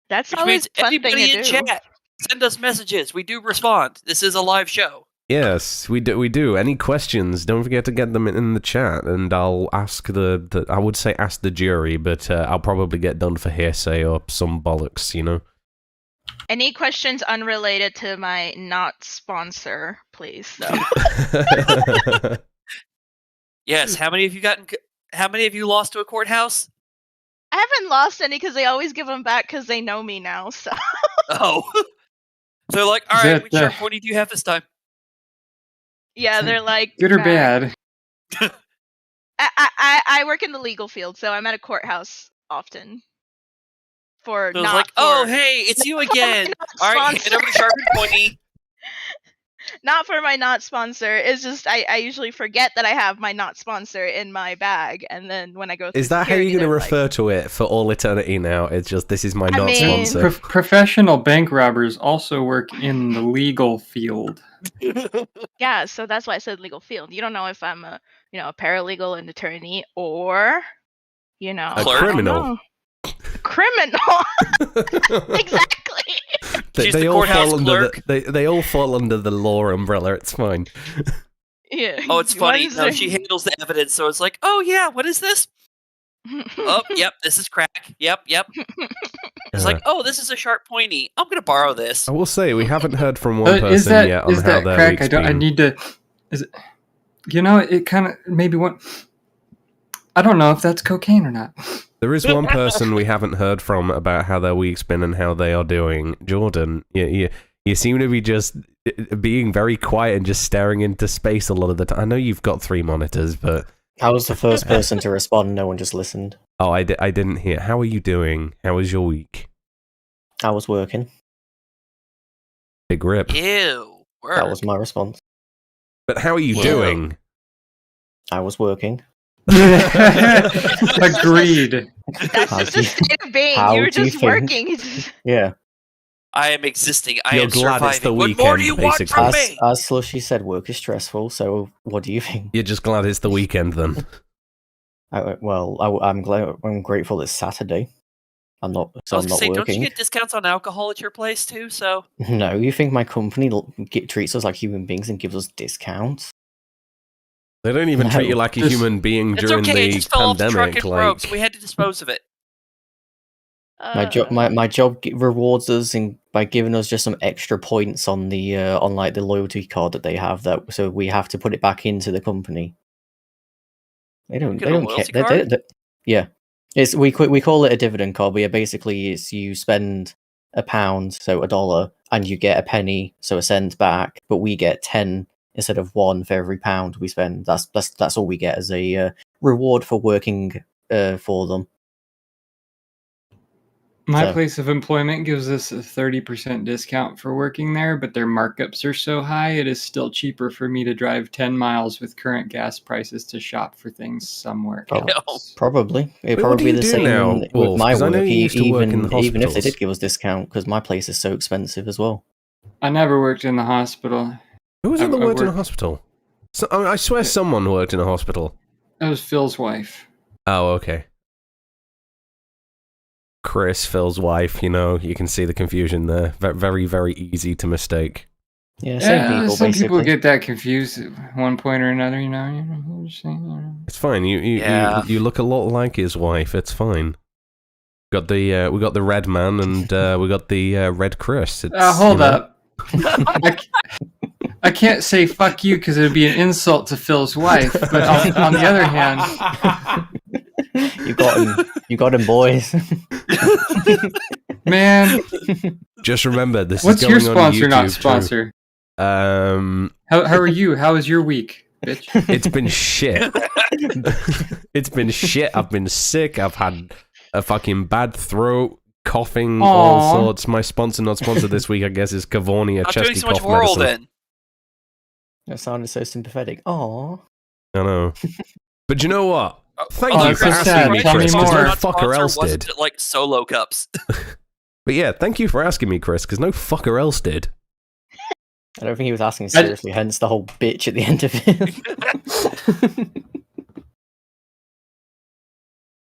That's Which always means a fun anybody thing in to do. chat, send us messages. We do respond. This is a live show. Yes, we do. Any questions, don't forget to get them in the chat, and I'll ask I would say ask the jury, but I'll probably get done for hearsay or some bollocks, Any questions unrelated to my not sponsor, please. So. Yes, how many of you lost to a courthouse? I haven't lost any because they always give them back because they know me now. So. Oh. They're like, all right, which sharp pointy do you have this time? Yeah, they're like... Good or bad? I work in the legal field, so I'm at a courthouse often. So like, oh, hey, it's you again. All right, hand over to sharp and pointy. Not for my not sponsor. It's just I usually forget that I have my not sponsor in my bag, and then when I go through Is that how security, you're going to they're refer to it for all eternity now? It's just, this is my not mean- sponsor. Professional bank robbers also work in the legal field. Yeah, so that's why I said legal field. You don't know if I'm a paralegal, an attorney, or A I don't criminal. know. Criminal. Exactly. She's the courthouse clerk. They all fall under the law umbrella. It's fine. Yeah. Oh, it's funny. One's No, a- she handles the evidence, so it's like, oh yeah, what is this? Oh, yep, this is crack. Yep. It's like, oh, this is a sharp pointy. I'm gonna borrow this. I will say we haven't heard from one person Is that yet on how that their crack? week's been. I need to. Is it? It kind of maybe one. I don't know if that's cocaine or not. There is one person we haven't heard from about how their week's been and how they are doing. Jordan, you seem to be just being very quiet and just staring into space a lot of the time. I know you've got 3 monitors, but I was the first person to respond. No one just listened. oh, I didn't hear. How are you doing? How was your week? I was working. Big rip. Ew. Work. That was my response. But how are you Ew. doing? I was working. Agreed. That's How just do a you- state of being. how You were do you just think? working. Yeah. I am existing. I You're am glad surviving. it's the What more do weekend, you want basically. from As, me? as Slushie said, work is stressful, so what do you think? You're just glad it's the weekend then. I'm glad. I'm grateful it's Saturday. I'm not. I So was I'm gonna not say, don't you working. get discounts on alcohol at your place too? So No, you think my company treats us like human beings and gives us discounts? They don't even No. treat you like a This- human being it's during okay. It the just fell off the truck pandemic. and broke, Like, so we had to dispose of it. My job rewards us by giving us just some extra points on the the loyalty card that they have. So we have to put it back into the company. They don't. Get They a don't care. loyalty card? Yeah, it's we call it a dividend card. But yeah, basically, it's you spend £1, so $1, and you get a penny, so a cent back. But we get 10 instead of 1 for every pound we spend. That's all we get as a reward for working for them. My So- place of employment gives us a 30% discount for working there, but their markups are so high, it is still cheaper for me to drive 10 miles with current gas prices to shop for things somewhere Oh. else. Probably. It'd But what do probably you be the do same now, with Wolf? my 'Cause I know work, you used to work in the even if they hospitals. did give us discount, because my place is so expensive as well. I never worked in the hospital. who was it that I worked in a worked- hospital? So, I swear someone worked in a hospital. That was Phil's wife. Oh, okay. Chris, Phil's wife, you can see the confusion there. Very, very easy to mistake. Yeah, same people, some basically. people get that confused at one point or another, just saying, It's fine. Yeah. You look a lot like his wife. It's fine. We got the red man and we got the red Chris. It's, Hold up. I can't say fuck you because it would be an insult to Phil's wife, but on the other hand, You got him, boys. man, Just remember, this what's is your going on sponsor, YouTube not too. sponsor? How How are you? How was your week, bitch? It's been shit. It's been shit. I've been sick. I've had a fucking bad throat, coughing, all Aw. sorts. My sponsor, not sponsor this week, I guess, is Cavonia Not chesty doing so much cough oral medicine. then. That sounded so sympathetic. Aww. I know. But you know what? Thank Oh, you that's for so asking sad. me, Tell me Chris, because more. no fucker else wasn't did. it, like solo cups. But yeah, thank you for asking me, Chris, because no fucker else did. I don't think he was asking seriously, hence the whole bitch at the end of it.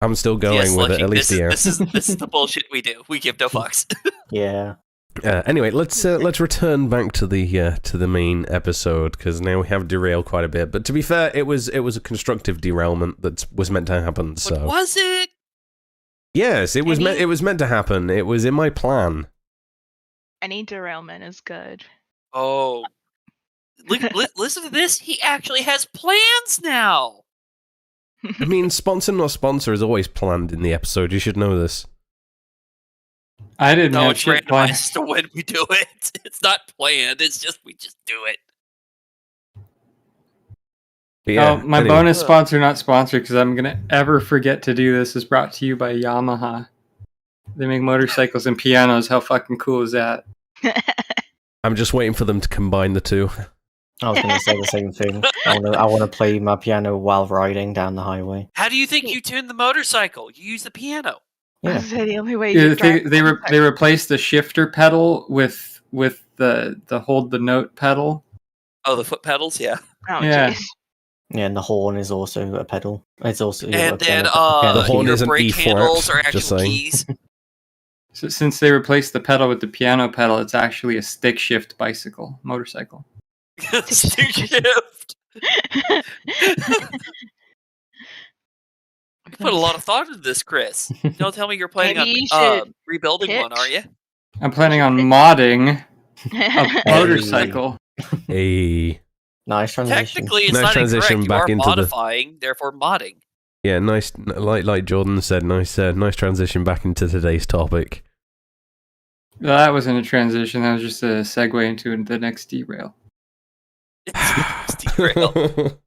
I'm still going Yes, with it, Lucky, at least here. this is the bullshit we do. We give no fucks. Yeah. Anyway, let's return back to the main episode, because now we have derailed quite a bit. But to be fair, it was a constructive derailment that was meant to happen. But So was it? yes, it was meant to happen. It was in my plan. Any derailment is good. Oh. Listen to this. He actually has plans now. I mean, sponsor not sponsor is always planned in the episode. You should know this. I didn't No, have it's shit planned. randomized to when we do it. It's not planned. It's just we just do it. But yeah, My anyway. bonus sponsor, not sponsor, because I'm gonna ever forget to do this, is brought to you by Yamaha. They make motorcycles and pianos. How fucking cool is that? I'm just waiting for them to combine the two. I was going to say the same thing. I want to play my piano while riding down the highway. How do you think you tune the motorcycle? You use the piano. Yeah. The only way you They replaced the shifter pedal with the hold the note pedal. Oh, the foot pedals, yeah. Oh, Yeah. jeez. Yeah, and the horn is also a pedal. It's also And then The horn your is an brake E flat, handles are just actual saying. keys. So since they replaced the pedal with the piano pedal, it's actually a stick shift motorcycle. Stick shift. You put a lot of thought into this, Chris. Don't tell me you're planning Maybe you on should rebuilding one, are you? I'm planning on modding a motorcycle. Hey. Nice transition. Technically, it's Nice not transition incorrect. You back are into the- modifying, therefore modding. Yeah, nice. Like Jordan said, nice transition back into today's topic. No, that wasn't a transition. That was just a segue into the next derail. It's derail.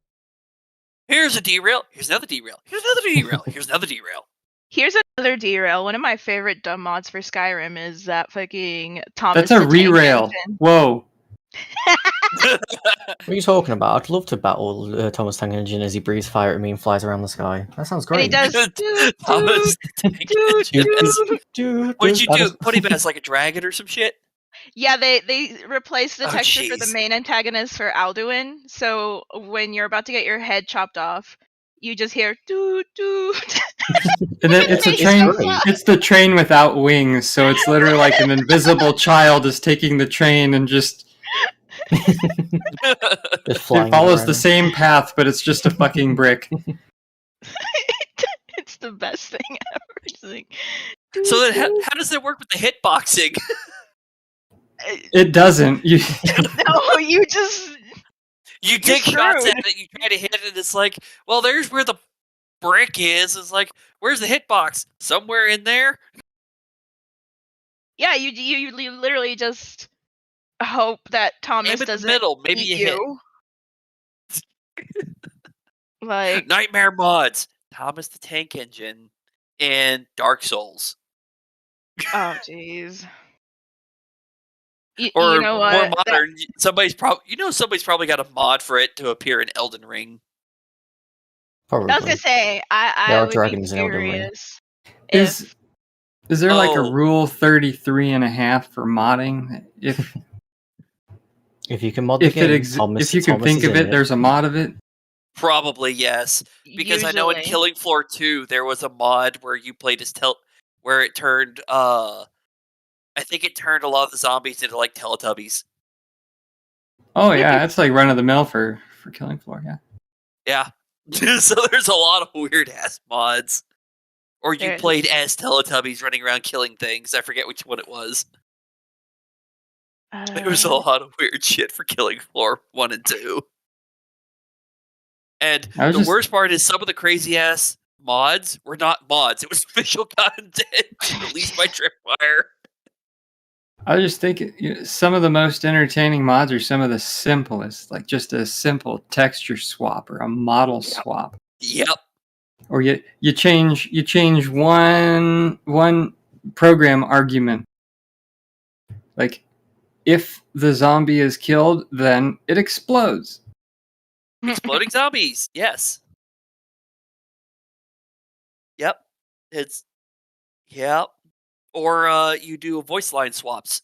Here's a derail. Here's another derail. Here's another derail. Here's another derail. Here's another derail. One of my favorite dumb mods for Skyrim is that fucking Thomas. That's a the Tank re-rail. Engine. Whoa. What are you talking about? I'd love to battle Thomas Tank Engine as he breathes fire at me and flies around the sky. That sounds And he great. does. Thomas the Tank Engine. What'd you That do? is- Put him as like a dragon or some shit? Yeah, they replaced the Oh, texture for the jeez. main antagonist for Alduin. So when you're about to get your head chopped off, you just hear doo doo. And then it's a It's train. so fun. It's the train without wings, so it's literally like an invisible child is taking the train and just Just it flying follows around. the same path, but it's just a fucking brick. It's the best thing ever. It's like, So then, how does that work with the hitboxing? It doesn't. You no, you just You take shots screwed. at it, you try to hit it, and it's like, well, there's where the brick is. It's like, where's the hitbox? Somewhere in there? yeah, you literally just hope that Thomas Aim at the doesn't middle. Maybe eat you hit. Like, Nightmare mods. Thomas the Tank Engine and Dark Souls. oh jeez. Or You know what? more modern, somebody's probably got a mod for it to appear in Elden Ring. Probably. I was gonna say, There I are would be dragons in Elden Ring. curious Is there like a Oh. rule 33.5 for modding? If If you can mod the if game, if you can Thomas think is of in it, there's a mod of it. Probably yes, because I know in usually. Killing Floor 2 there was a mod where you played as where it turned I think it turned a lot of the zombies into like Teletubbies. Oh yeah, that's like run of the mill for Killing Floor. Yeah. Yeah. So there's a lot of weird ass mods. Or you There is. played as Teletubbies running around killing things. I forget which one it was. There was a lot of weird shit for Killing Floor 1 and 2. And the worst part is some of the crazy ass mods were not mods. It was official content released by Tripwire. I just think some of the most entertaining mods are some of the simplest, like just a simple texture swap or a model swap. Yep. Or you change one program argument. Like if the zombie is killed, then it explodes. Exploding zombies. Yes. Yep. Yep. Or you do voice line swaps.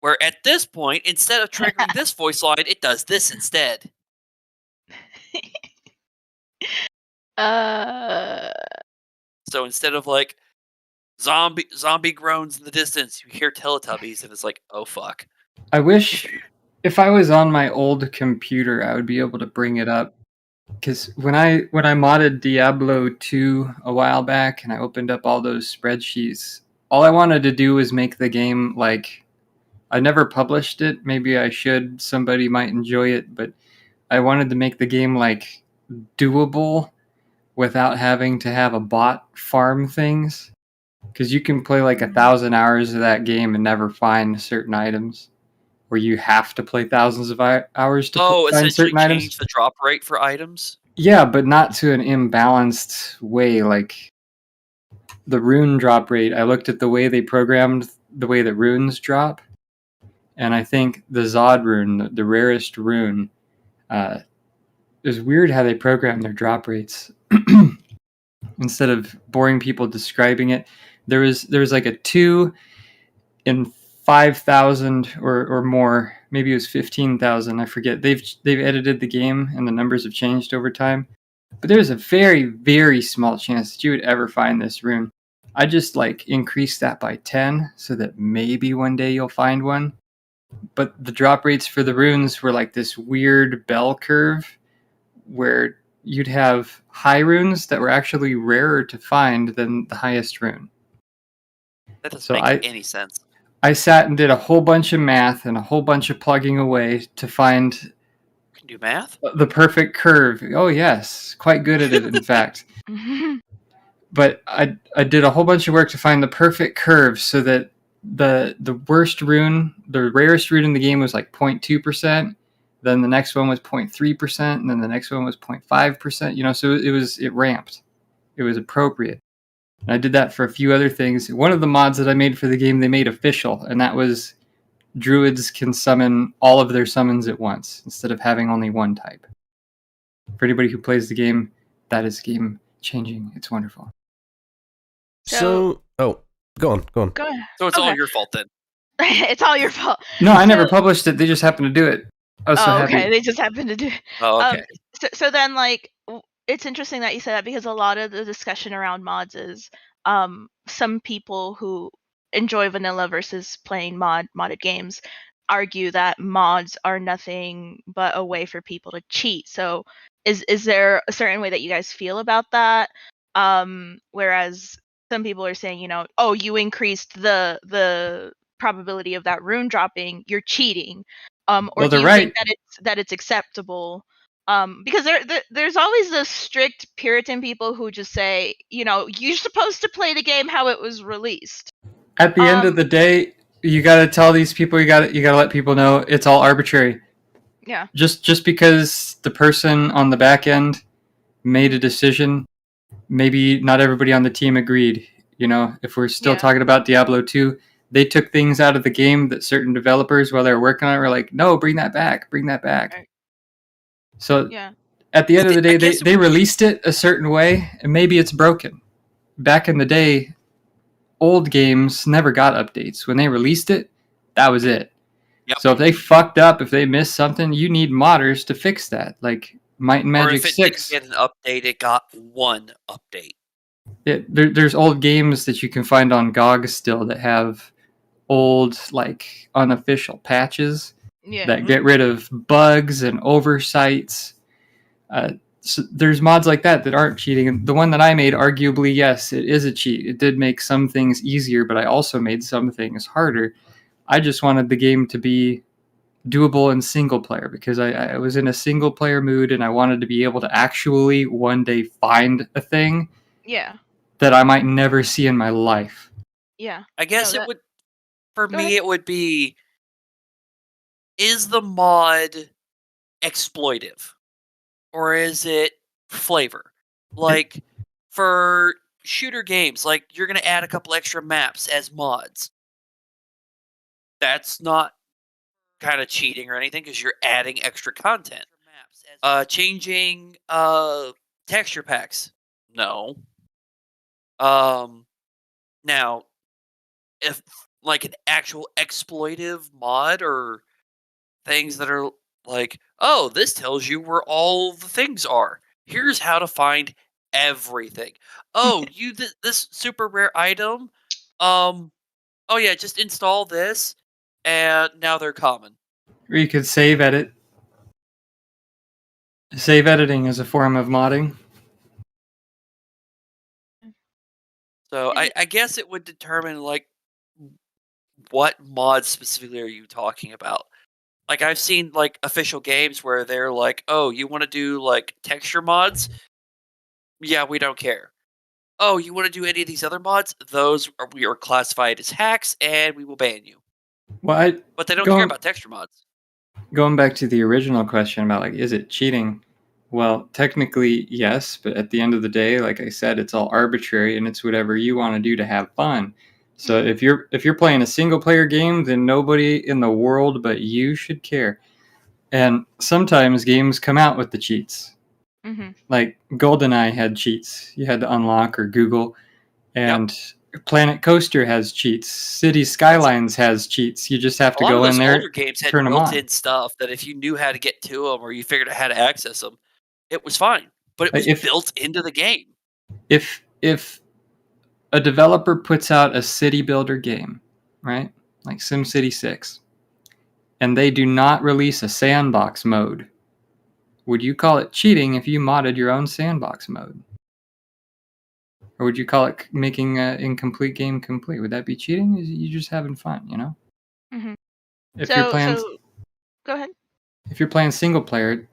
Where at this point, instead of triggering this voice line, it does this instead. So instead of like zombie groans in the distance, you hear Teletubbies, and it's like, oh fuck. I wish if I was on my old computer, I would be able to bring it up. Because when I modded Diablo 2 a while back, and I opened up all those spreadsheets, all I wanted to do was make the game like. I never published it. Maybe I should. Somebody might enjoy it, but I wanted to make the game like doable without having to have a bot farm things. Because you can play like 1,000 hours of that game and never find certain items. Where you have to play thousands of hours to find essentially certain change items. the drop rate for items. Yeah, but not to an imbalanced way. Like the rune drop rate, I looked at the way they programmed the way that runes drop. And I think the Zod rune, the rarest rune, it was weird how they programmed their drop rates. Instead of boring people describing it, there was like a 2 in 5,000 or more. Maybe it was 15,000. I forget. They've edited the game and the numbers have changed over time. But there's a very, very small chance that you would ever find this rune. I just increased that by 10 so that maybe one day you'll find one. But the drop rates for the runes were like this weird bell curve where you'd have high runes that were actually rarer to find than the highest rune. That doesn't make any sense. I sat and did a whole bunch of math and a whole bunch of plugging away to find... You can do math? The perfect curve. Oh, yes. Quite good at it, in fact. But I did a whole bunch of work to find the perfect curve so that the worst rune, the rarest rune in the game was 0.2%. Then the next one was 0.3%, and then the next one was 0.5%. So it ramped. It was appropriate. And I did that for a few other things. One of the mods that I made for the game, they made official, and that was druids can summon all of their summons at once instead of having only one type. For anybody who plays the game, that is game changing. It's wonderful. So go on. Go ahead. So it's all your fault then. It's all your fault. No, I never published it. They just happened to do it. I was so happy. Okay. They just happened to do it. Oh, okay. So then, it's interesting that you said that because a lot of the discussion around mods is some people who enjoy vanilla versus playing modded games argue that mods are nothing but a way for people to cheat. So is there a certain way that you guys feel about that? Whereas some people are saying, you increased the probability of that rune dropping, you're cheating. Or do you think that it's acceptable? Because there's always the strict Puritan people who just say, you're supposed to play the game how it was released. At the end of the day, you got to tell these people, you got to let people know it's all arbitrary. Yeah. Just because the person on the back end made a decision, maybe not everybody on the team agreed. If we're still talking about Diablo 2, they took things out of the game that certain developers, while they were working on it, were like, no, bring that back. Right. So at the end of the day, they released it a certain way, and maybe it's broken. Back in the day, old games never got updates. When they released it, that was it. Yep. So if they fucked up, if they missed something, you need modders to fix that. Like Might and Magic 6. Or if it didn't get an update, it got one update. There's old games that you can find on GOG still that have old, unofficial patches that get rid of bugs and oversights. So there's mods like that aren't cheating. And the one that I made, arguably, yes, it is a cheat. It did make some things easier, but I also made some things harder. I just wanted the game to be doable in single player because I was in a single player mood and I wanted to be able to actually one day find a thing that I might never see in my life. Yeah. I guess it would be, is the mod exploitive? Or is it flavor? For shooter games, you're going to add a couple extra maps as mods. That's not kind of cheating or anything because you're adding extra content. Changing texture packs. No. Now, if an actual exploitive mod or things that are oh, this tells you where all the things are. Here's how to find everything. Oh, this super rare item. Oh yeah, just install this, and now they're common. Or you could save edit. Save editing is a form of modding. So I guess it would determine what mods specifically are you talking about. I've seen official games where they're oh, you want to do texture mods? Yeah, we don't care. Oh, you want to do any of these other mods? We are classified as hacks, and we will ban you. Well, but they don't care about texture mods. Going back to the original question about is it cheating? Well, technically yes, but at the end of the day, like I said, it's all arbitrary and it's whatever you want to do to have fun. So if you're playing a single player game, then nobody in the world but you should care. And sometimes games come out with the cheats. Mm-hmm. Like GoldenEye had cheats. You had to unlock or Google. And Planet Coaster has cheats. City Skylines has cheats. You just have to go in there. Older games had turn them on. built-in stuff that if you knew how to get to them or you figured out how to access them, it was fine. But it was built into the game. If a developer puts out a city builder game, right, like SimCity 6, and they do not release a sandbox mode, would you call it cheating if you modded your own sandbox mode? Or would you call it making an incomplete game complete? Would that be cheating? You're just having fun, you know? Mm-hmm. If you're playing, go ahead. If you're playing single player,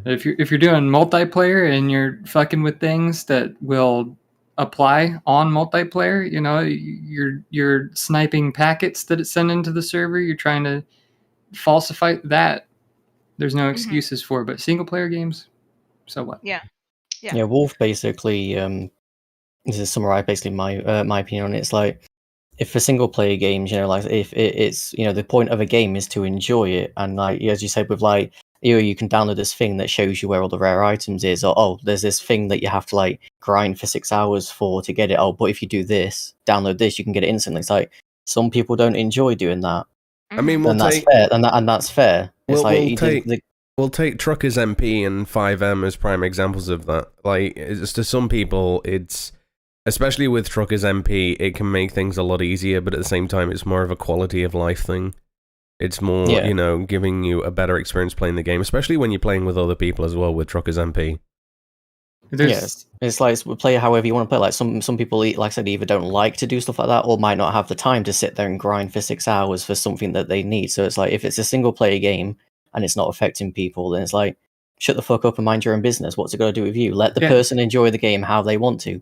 if you're doing multiplayer and you're fucking with things that will apply on multiplayer, you know, you're sniping packets that it's sending to the server. You're trying to falsify that. There's no excuses for it. But single player games, so what? Yeah. Wolf basically, this is summarize basically my opinion on it. It's like, if for single player games, you know, like if it's, you know, the point of a game is to enjoy it, and like as you said with like, you can download this thing that shows you where all the rare items is, or there's this thing that you have to like grind for 6 hours for to get it. Oh, but if you do this, download this, you can get it instantly. It's like some people don't enjoy doing that. I mean, that's fair, and that's fair. It's we'll take Truckers MP and 5M as prime examples of that. Like, it's to some people, it's especially with Truckers MP, it can make things a lot easier, but at the same time, it's more of a quality of life thing. It's more, you know, giving you a better experience playing the game, especially when you're playing with other people as well with Truckers MP. Yes, it's like play however you want to play. Like some people, like I said, either don't like to do stuff like that, or might not have the time to sit there and grind for 6 hours for something that they need. So it's like, if it's a single player game and it's not affecting people, then it's like, shut the fuck up and mind your own business. What's it got to do with you? Let the person enjoy the game how they want to.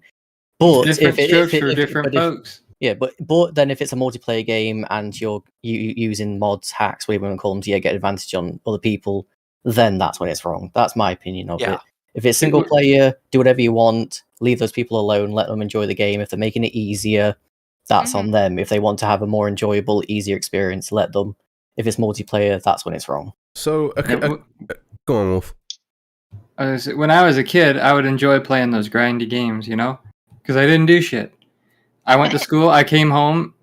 But different strokes for different folks. Yeah, but then if it's a multiplayer game and you're using mods, hacks, whatever you want to call them, to get advantage on other people, then that's when it's wrong. That's my opinion of it. If it's single player, do whatever you want, leave those people alone, let them enjoy the game. If they're making it easier, that's on them. If they want to have a more enjoyable, easier experience, let them. If it's multiplayer, that's when it's wrong. So, go on, Wolf. When I was a kid, I would enjoy playing those grindy games, you know? Because I didn't do shit. I went to school, I came home,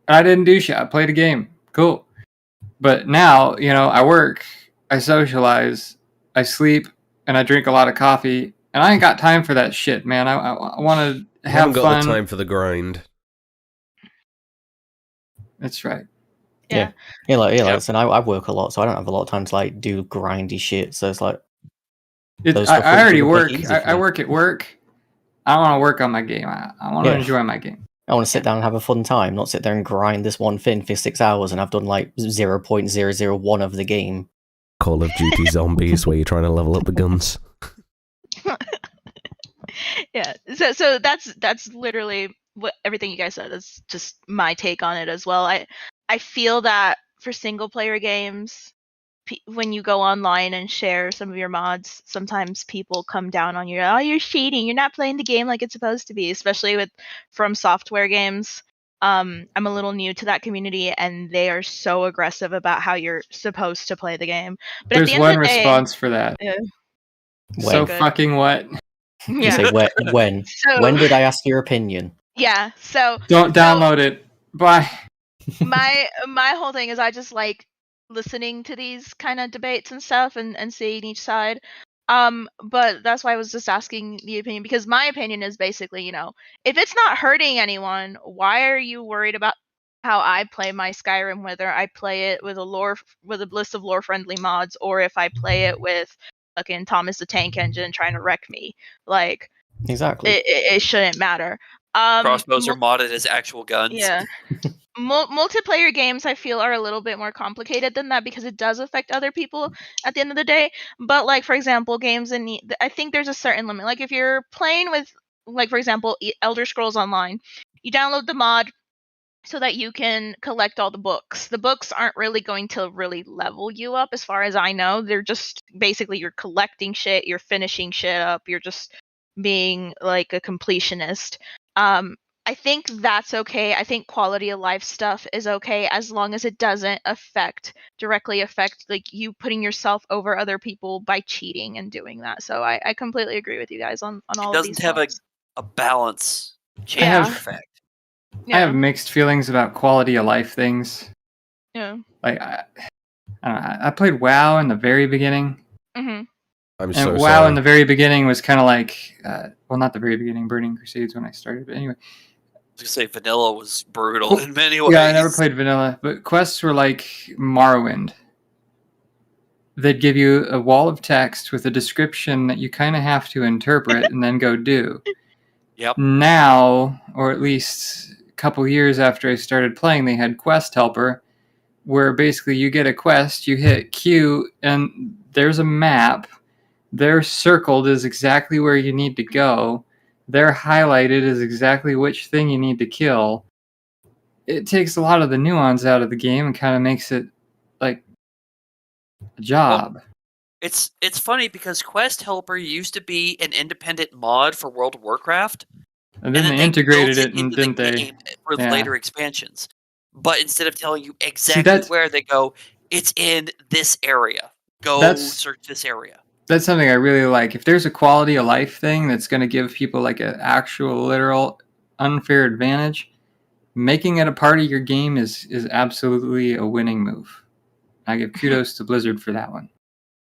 and I didn't do shit. I played a game. Cool. But now, you know, I work, I socialize, I sleep, and I drink a lot of coffee, and I ain't got time for that shit, man. I want to have fun. Got the time for the grind. That's right. Yeah. Listen, I work a lot, so I don't have a lot of time to like do grindy shit. So it's like, I already work. I work at work. I want to work on my game. I want to enjoy my game. I want to sit down and have a fun time, not sit there and grind this one thing for 6 hours, and I've done like 0.001 of the game. Call of Duty Zombies, where you're trying to level up the guns. Yeah. So that's literally what everything you guys said is just my take on it as well. I feel that for single player games, when you go online and share some of your mods, sometimes people come down on you. Oh, you're cheating. You're not playing the game like it's supposed to be, especially with From Software games. I'm a little new to that community, and they are so aggressive about how you're supposed to play the game. But there's one response for that. So good. Fucking what? Yeah. You say when? When did I ask your opinion? Yeah. So don't download it. Bye. My whole thing is I just like listening to these kind of debates and stuff and seeing each side. But that's why I was just asking the opinion, because my opinion is basically, you know, if it's not hurting anyone, why are you worried about how I play my Skyrim, whether I play it with a list of lore friendly mods, or if I play it with fucking Thomas the Tank Engine trying to wreck me? Like, exactly, it shouldn't matter. Crossbows are modded as actual guns. Yeah. Multiplayer games, I feel, are a little bit more complicated than that, because it does affect other people at the end of the day. But like, for example, games I think there's a certain limit. Like if you're playing with, like, for example, Elder Scrolls Online, you download the mod so that you can collect all the books. The books aren't really going to really level you up, as far as I know. They're just basically, you're collecting shit, you're finishing shit up, you're just being like a completionist. I think that's okay. I think quality of life stuff is okay as long as it doesn't directly affect like you putting yourself over other people by cheating and doing that. So I completely agree with you guys on all of these It doesn't have points. a balance change Yeah. effect. I have mixed feelings about quality of life things. Yeah. Like I played WoW in the very beginning. Mm-hmm. I'm And so WoW sorry. in the very beginning was kind of like, well, not the very beginning, Burning Crusades when I started, but anyway. I was going to say vanilla was brutal in many ways. Yeah, I never played vanilla, but quests were like Morrowind. They'd give you a wall of text with a description that you kind of have to interpret and then go do. Yep. Now, or at least a couple years after I started playing, they had Quest Helper, where basically you get a quest, you hit Q, and there's a map. They're circled as exactly where you need to go. They're highlighted as exactly which thing you need to kill. It takes a lot of the nuance out of the game and kind of makes it like a job. Well, it's funny because Quest Helper used to be an independent mod for World of Warcraft. And then they integrated built it, and into didn't the they? game for Yeah. later expansions. But instead of telling you exactly where they go, it's in this area. Go search this area. That's something I really like. If there's a quality of life thing that's going to give people like an actual, literal, unfair advantage, making it a part of your game is absolutely a winning move. I give kudos to Blizzard for that one.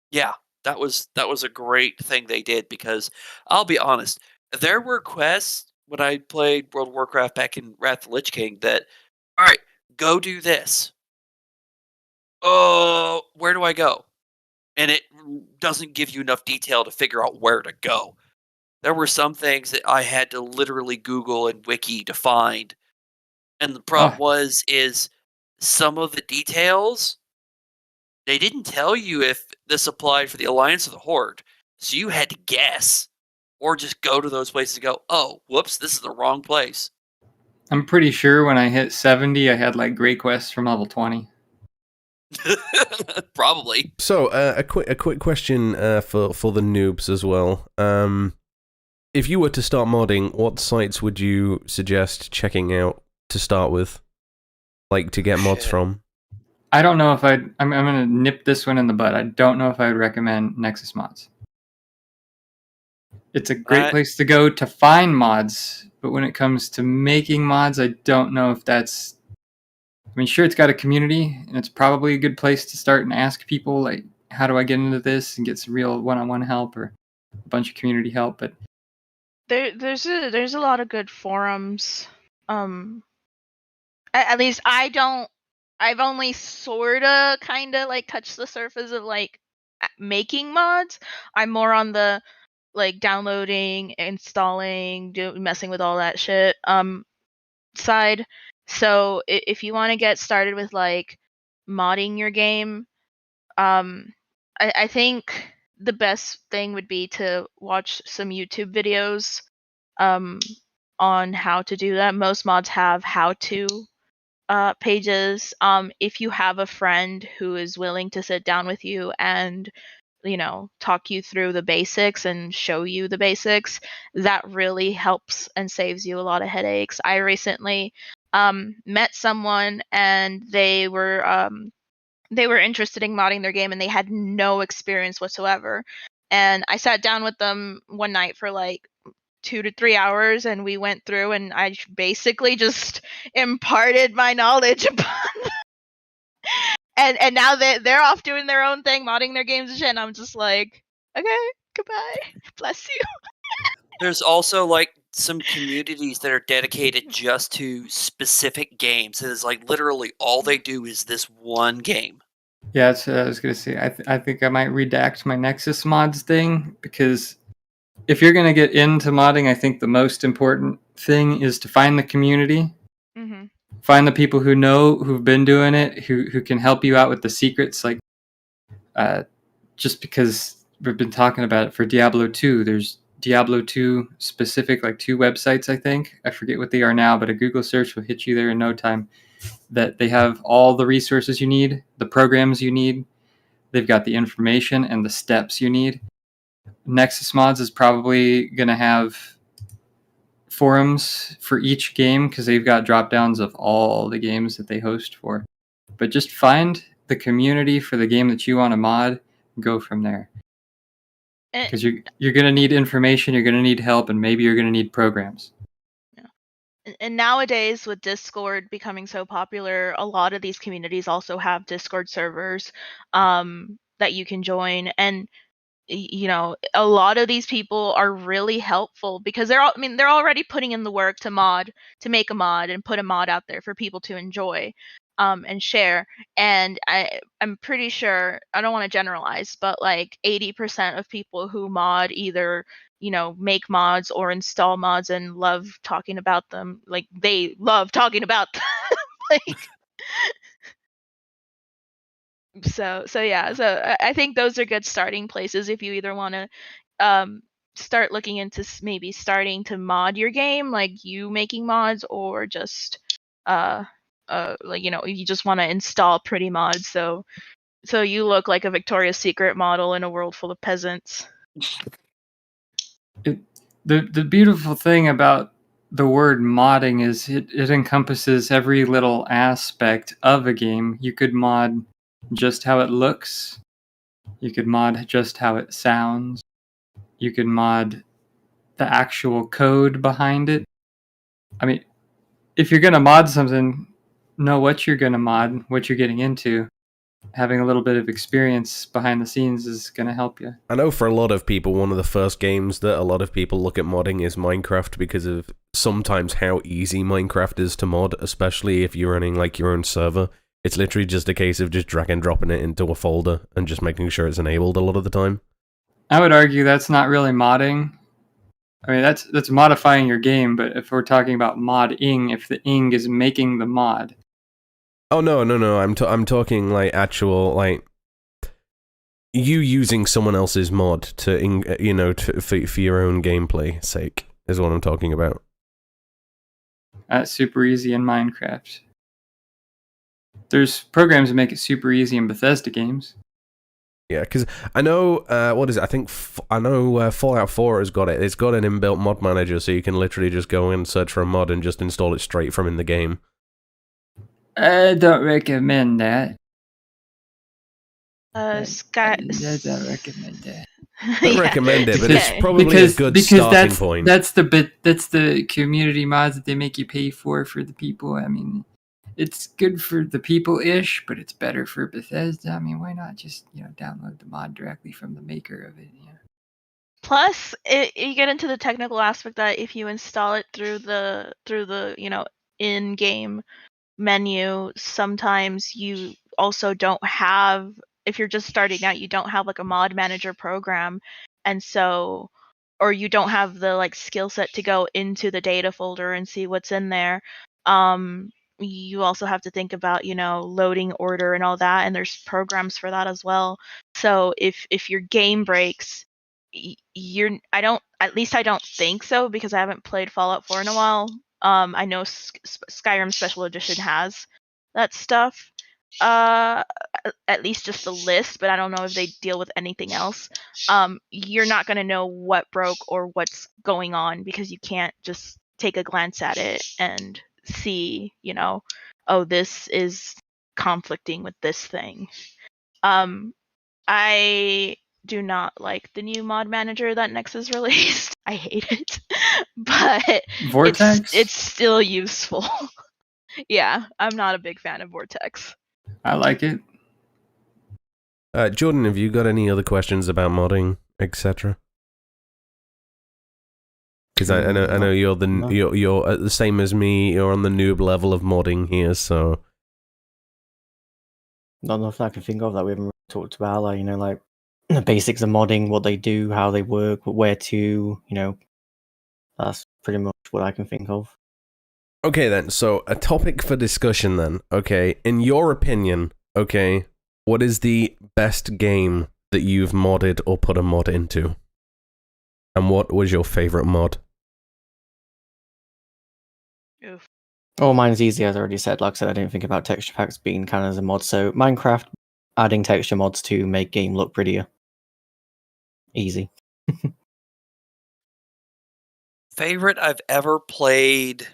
Yeah, that was a great thing they did because I'll be honest, there were quests when I played World of Warcraft back in Wrath of the Lich King that, all right, go do this. Oh, where do I go? And it doesn't give you enough detail to figure out where to go. There were some things that I had to literally Google and Wiki to find. And the problem is some of the details, they didn't tell you if this applied for the Alliance or the Horde. So you had to guess. Or just go to those places and go, oh, whoops, this is the wrong place. I'm pretty sure when I hit 70, I had like great quests from level 20. Probably. So, a quick question for the noobs as well. If you were to start modding, what sites would you suggest checking out to start with? Like, to get mods from? I don't know if I'm going to nip this one in the bud. I don't know if I would recommend Nexus Mods. It's a great place to go to find mods, but when it comes to making mods, I don't know if that's... I mean, sure, it's got a community, and it's probably a good place to start and ask people, like, how do I get into this and get some real one-on-one help or a bunch of community help, but... There's a lot of good forums. At least I've only sorta kinda like touched the surface of like making mods. I'm more on the like downloading, installing, messing with all that shit side. So if you want to get started with like modding your game, I think the best thing would be to watch some YouTube videos on how to do that. Most mods have how-to pages. If you have a friend who is willing to sit down with you and talk you through the basics and show you the basics, that really helps and saves you a lot of headaches. I recently met someone and they were interested in modding their game and they had no experience whatsoever. And I sat down with them one night for like 2 to 3 hours and we went through and I basically just imparted my knowledge upon and now they're off doing their own thing, modding their games and shit, and I'm just like, okay, goodbye, bless you. There's also like some communities that are dedicated just to specific games. It is like literally all they do is this one game. Yeah, that's what I was gonna say. I think I might redact my Nexus Mods thing, because if you're gonna get into modding, I think the most important thing is to find the community. Mm-hmm. Find the people who know, who've been doing it, who can help you out with the secrets. Like, just because we've been talking about it for Diablo 2, there's Diablo 2 specific, like 2 websites, I think. I forget what they are now, but a Google search will hit you there in no time. That they have all the resources you need, the programs you need. They've got the information and the steps you need. Nexus Mods is probably going to have forums for each game because they've got drop downs of all the games that they host for. But just find the community for the game that you want to mod and go from there. Because you're going to need information, you're going to need help, and maybe you're going to need programs. And nowadays, with Discord becoming so popular, a lot of these communities also have Discord servers that you can join. And a lot of these people are really helpful because they're already putting in the work to make a mod and put a mod out there for people to enjoy and share. And I'm pretty sure, I don't want to generalize, but like 80% of people who mod either make mods or install mods and love talking about them. Like, they love talking about them. Like, so I think those are good starting places if you either want to start looking into maybe starting to mod your game, like you making mods, or just you just want to install pretty mods so you look like a Victoria's Secret model in a world full of peasants. The beautiful thing about the word modding is it encompasses every little aspect of a game. You could mod just how it looks. You could mod just how it sounds. You could mod the actual code behind it. I mean, if you're going to mod something, know what you're going to mod, what you're getting into. Having a little bit of experience behind the scenes is going to help you. I know for a lot of people, one of the first games that a lot of people look at modding is Minecraft because of sometimes how easy Minecraft is to mod, especially if you're running like your own server. It's literally just a case of just drag and dropping it into a folder and just making sure it's enabled a lot of the time. I would argue that's not really modding. I mean, that's modifying your game, but if we're talking about modding, if the ing is making the mod. Oh, no. I'm talking like actual, like, you using someone else's mod to, for your own gameplay sake is what I'm talking about. That's super easy in Minecraft. There's programs that make it super easy in Bethesda games. Yeah, because I know, what is it? I know Fallout 4 has got it. It's got an inbuilt mod manager, so you can literally just go in, search for a mod, and just install it straight from in the game. I don't recommend that. I don't recommend that. I recommend it, but it's probably a good starting point. That's the community mods that they make you pay for the people. I mean, it's good for the people-ish, but it's better for Bethesda. I mean, why not just download the mod directly from the maker of it? Yeah. Plus, you get into the technical aspect that if you install it through the in-game menu, sometimes you also don't have, if you're just starting out, you don't have like a mod manager program, and so, or you don't have the like skill set to go into the data folder and see what's in there. You also have to think about loading order and all that, and there's programs for that as well. So if your game breaks, I don't think so, because I haven't played Fallout 4 in a while. I know Skyrim Special Edition has that stuff, at least just the list, but I don't know if they deal with anything else. You're not going to know what broke or what's going on because you can't just take a glance at it and see, oh, this is conflicting with this thing. I do not like the new mod manager that Nexus released. I hate it, but Vortex? It's still useful. Yeah, I'm not a big fan of Vortex. I like it. Jordan, have you got any other questions about modding, etc.? Because I know you're the same as me. You're on the noob level of modding here, so not nothing I can think of that we haven't really talked about. Like like the basics of modding, what they do, how they work, where to. That's pretty much what I can think of. Okay then. So a topic for discussion then. Okay, in your opinion, okay, what is the best game that you've modded or put a mod into? And what was your favorite mod? Oof. Oh, mine's easy, as I already said. Like I said, I didn't think about texture packs being kind of as a mod. So Minecraft, adding texture mods to make game look prettier. Easy. favorite I've ever played,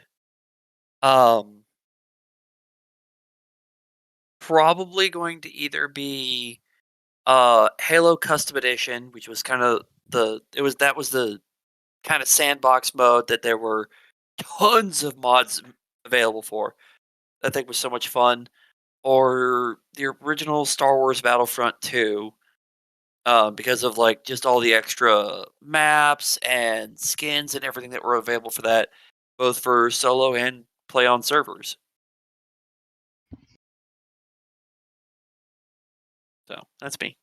probably going to either be Halo Custom Edition, which was kind of the kind of sandbox mode that there were tons of mods available for. I think was so much fun. Or the original Star Wars Battlefront 2, because of like just all the extra maps and skins and everything that were available for that, both for solo and play on servers. So that's me.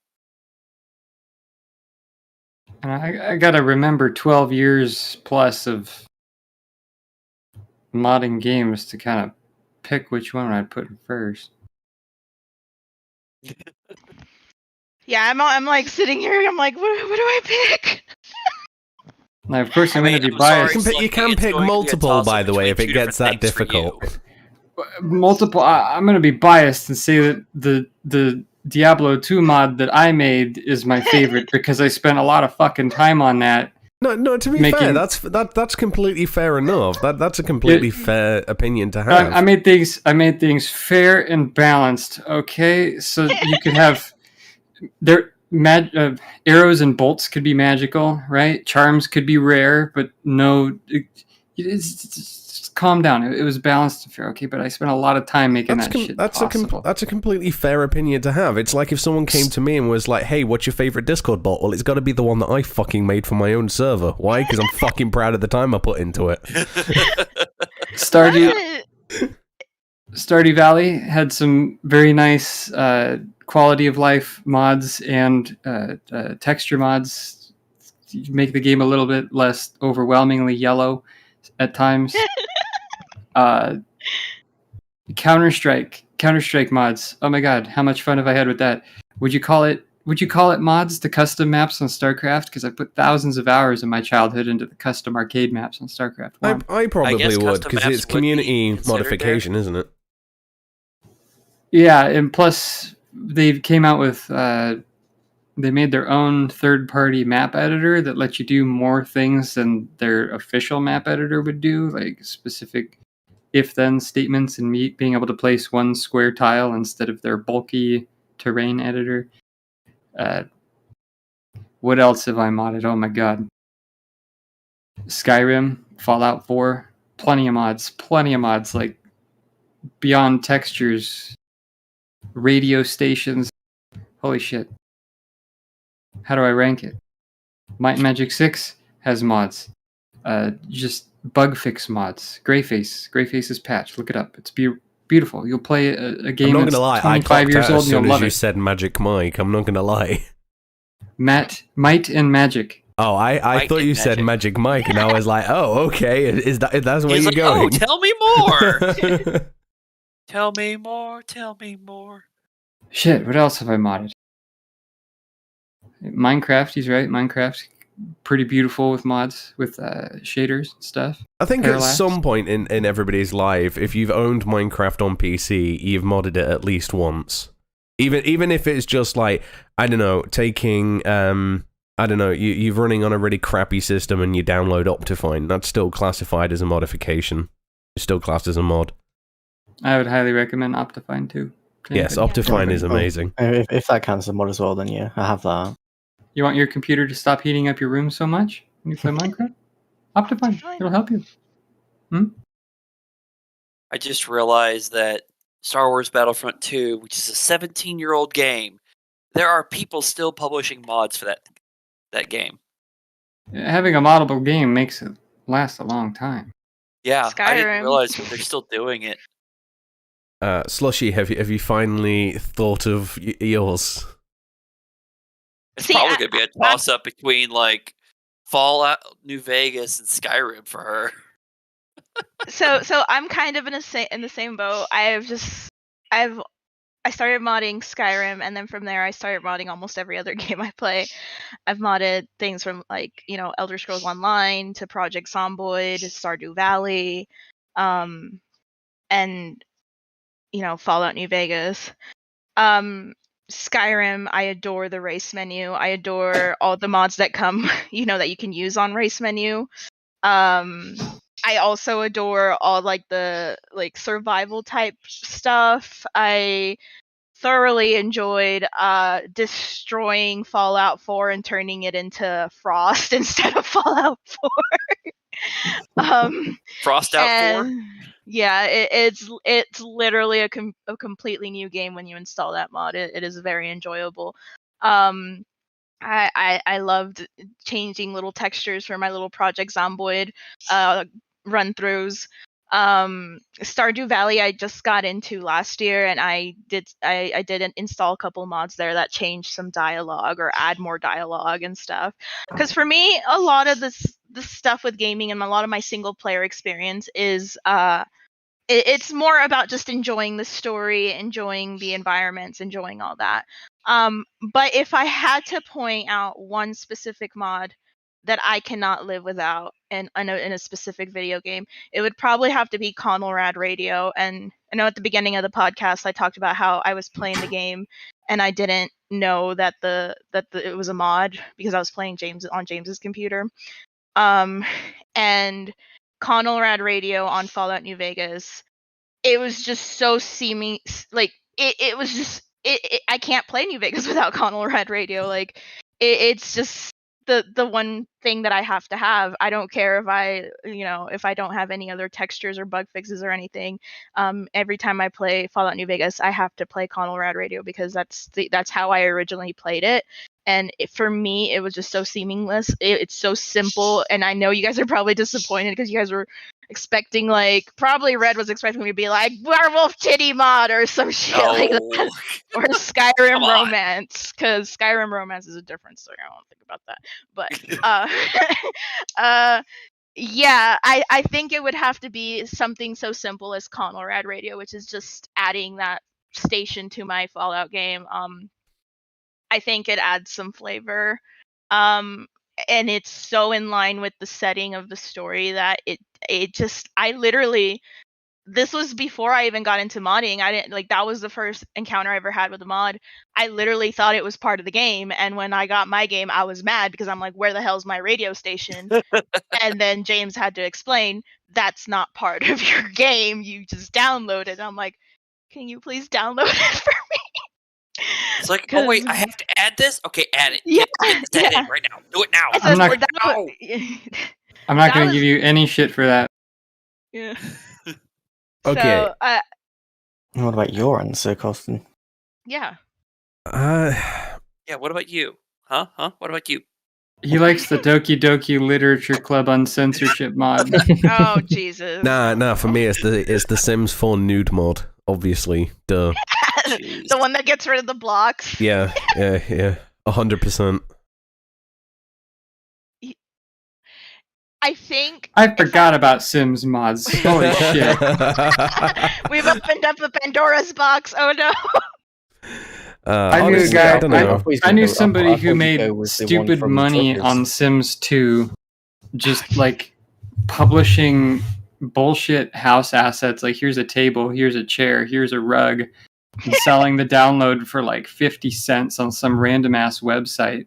And I gotta remember 12 years plus of modding games to kind of pick which one I'd put in first. Yeah, I'm like sitting here. I'm like, what do I pick? Now, of course, I'm going to be I'm biased. sorry, You can it's pick going to be a multiple, by toss-up the way, if between it two gets that different things for difficult. Multiple. I'm going to be biased and say that the Diablo 2 mod that I made is my favorite because I spent a lot of fucking time on that. No. To be fair, that's completely fair enough. That's a completely fair opinion to have. I made things fair and balanced. Okay, so you could have arrows and bolts could be magical, right? Charms could be rare, but no. Just calm down. It was balanced and fair, okay? But I spent a lot of time making that shit possible. That's a completely fair opinion to have. It's like if someone came to me and was like, "Hey, what's your favorite Discord bot?" Well, it's got to be the one that I fucking made for my own server. Why? Because I'm fucking proud of the time I put into it. Stardew Valley had some very nice quality of life mods and texture mods. Make the game a little bit less overwhelmingly yellow at times. Counter-Strike mods. Oh my god, how much fun have I had with that? Would you call it mods to custom maps on StarCraft? Because I put thousands of hours of my childhood into the custom arcade maps on StarCraft 1. I probably would, because it's community modification, isn't it? Yeah, and plus they came out with they made their own third-party map editor that lets you do more things than their official map editor would do, like specific if-then statements and being able to place one square tile instead of their bulky terrain editor. What else have I modded? Oh my god. Skyrim, Fallout 4, plenty of mods, like beyond textures, radio stations. Holy shit. How do I rank it? Might and Magic 6 has mods. Just bug fix mods. Greyface's patch. Look it up. It's beautiful. You'll play a game that's 25 years old and you'll love it. As soon as you said Magic Mike, I'm not gonna lie. Might and Magic. Oh, I thought you said Magic Mike, and I was like, oh, okay. That's where you're going? Oh, tell me more. Tell me more. Tell me more. Shit, what else have I modded? Minecraft, he's right. Minecraft, pretty beautiful with mods, with shaders and stuff. I think Parallax. At some point in everybody's life, if you've owned Minecraft on PC, you've modded it at least once. Even if it's just like, I don't know, taking, I don't know, you're running on a really crappy system and you download Optifine, that's still classified as a modification. It's still classed as a mod. I would highly recommend Optifine too. Yes, Optifine is amazing. If that counts as a mod as well, then yeah, I have that. You want your computer to stop heating up your room so much when you play Minecraft? Optifine, it'll help you. I just realized that Star Wars Battlefront 2, which is a 17-year-old game, there are people still publishing mods for that game. Having a moddable game makes it last a long time. Yeah, Skyrim. I didn't realize that they're still doing it. Slushie, have you finally thought of yours? It's probably going to be a toss-up between, like, Fallout New Vegas and Skyrim for her. So I'm kind of in the same boat. I started modding Skyrim, and then from there I started modding almost every other game I play. I've modded things from, like, Elder Scrolls Online to Project Zomboid to Stardew Valley, and Fallout New Vegas. Skyrim, I adore the race menu. I adore all the mods that come, that you can use on race menu. I also adore all like the survival type stuff. I thoroughly enjoyed destroying Fallout 4 and turning it into Frost instead of Fallout 4. Frost Out 4? Yeah, it's literally a completely new game when you install that mod. It is very enjoyable. I loved changing little textures for my little Project Zomboid run throughs. Stardew Valley I just got into last year, and I did install a couple mods there that changed some dialogue or add more dialogue and stuff. Because for me, a lot of this stuff with gaming and a lot of my single player experience is it's more about just enjoying the story, enjoying the environments, enjoying all that. But if I had to point out one specific mod that I cannot live without in a specific video game, it would probably have to be Conelrad Radio. And I know at the beginning of the podcast I talked about how I was playing the game and I didn't know that it was a mod because I was playing on James's computer. And Conelrad Radio on Fallout New Vegas, it was just so seeming like it was just I can't play New Vegas without Conelrad Radio. Like it's just the one thing that I have to have. I don't care if I don't have any other textures or bug fixes or anything. Every time I play Fallout New Vegas, I have to play Conelrad Radio because that's how I originally played it. And for me, it was just so seamless. It's so simple, and I know you guys are probably disappointed because you guys were expecting probably Red was expecting me to be like Werewolf Titty Mod or some shit like that, or Skyrim Romance, because Skyrim Romance is a different story. I won't think about that, but yeah, I think it would have to be something so simple as Conelrad Radio, which is just adding that station to my Fallout game. I think it adds some flavor. And it's so in line with the setting of the story that this was before I even got into modding. I didn't that was the first encounter I ever had with a mod. I literally thought it was part of the game, and when I got my game, I was mad because I'm like, where the hell's my radio station? And then James had to explain, that's not part of your game. You just download it. I'm like, can you please download it for me? It's like, oh wait, I have to add this? Okay, add it. Yeah, Add it right now. Do it now. I'm not going to give you any shit for that. Yeah. Okay. So, what about your answer, Costin? Yeah. Yeah, what about you? Huh? What about you? He likes the Doki Doki Literature Club Uncensorship mod. Oh, Jesus. Nah, for me it's the Sims 4 nude mod, obviously. Duh. The one that gets rid of the blocks. Yeah. 100%. I think I forgot about Sims mods. Holy shit. We've opened up a Pandora's box. Oh no. I knew a guy. I knew somebody who made stupid money on Sims 2, just publishing bullshit house assets. Like, here's a table, here's a chair, here's a rug, and selling the download for 50 cents on some random ass website.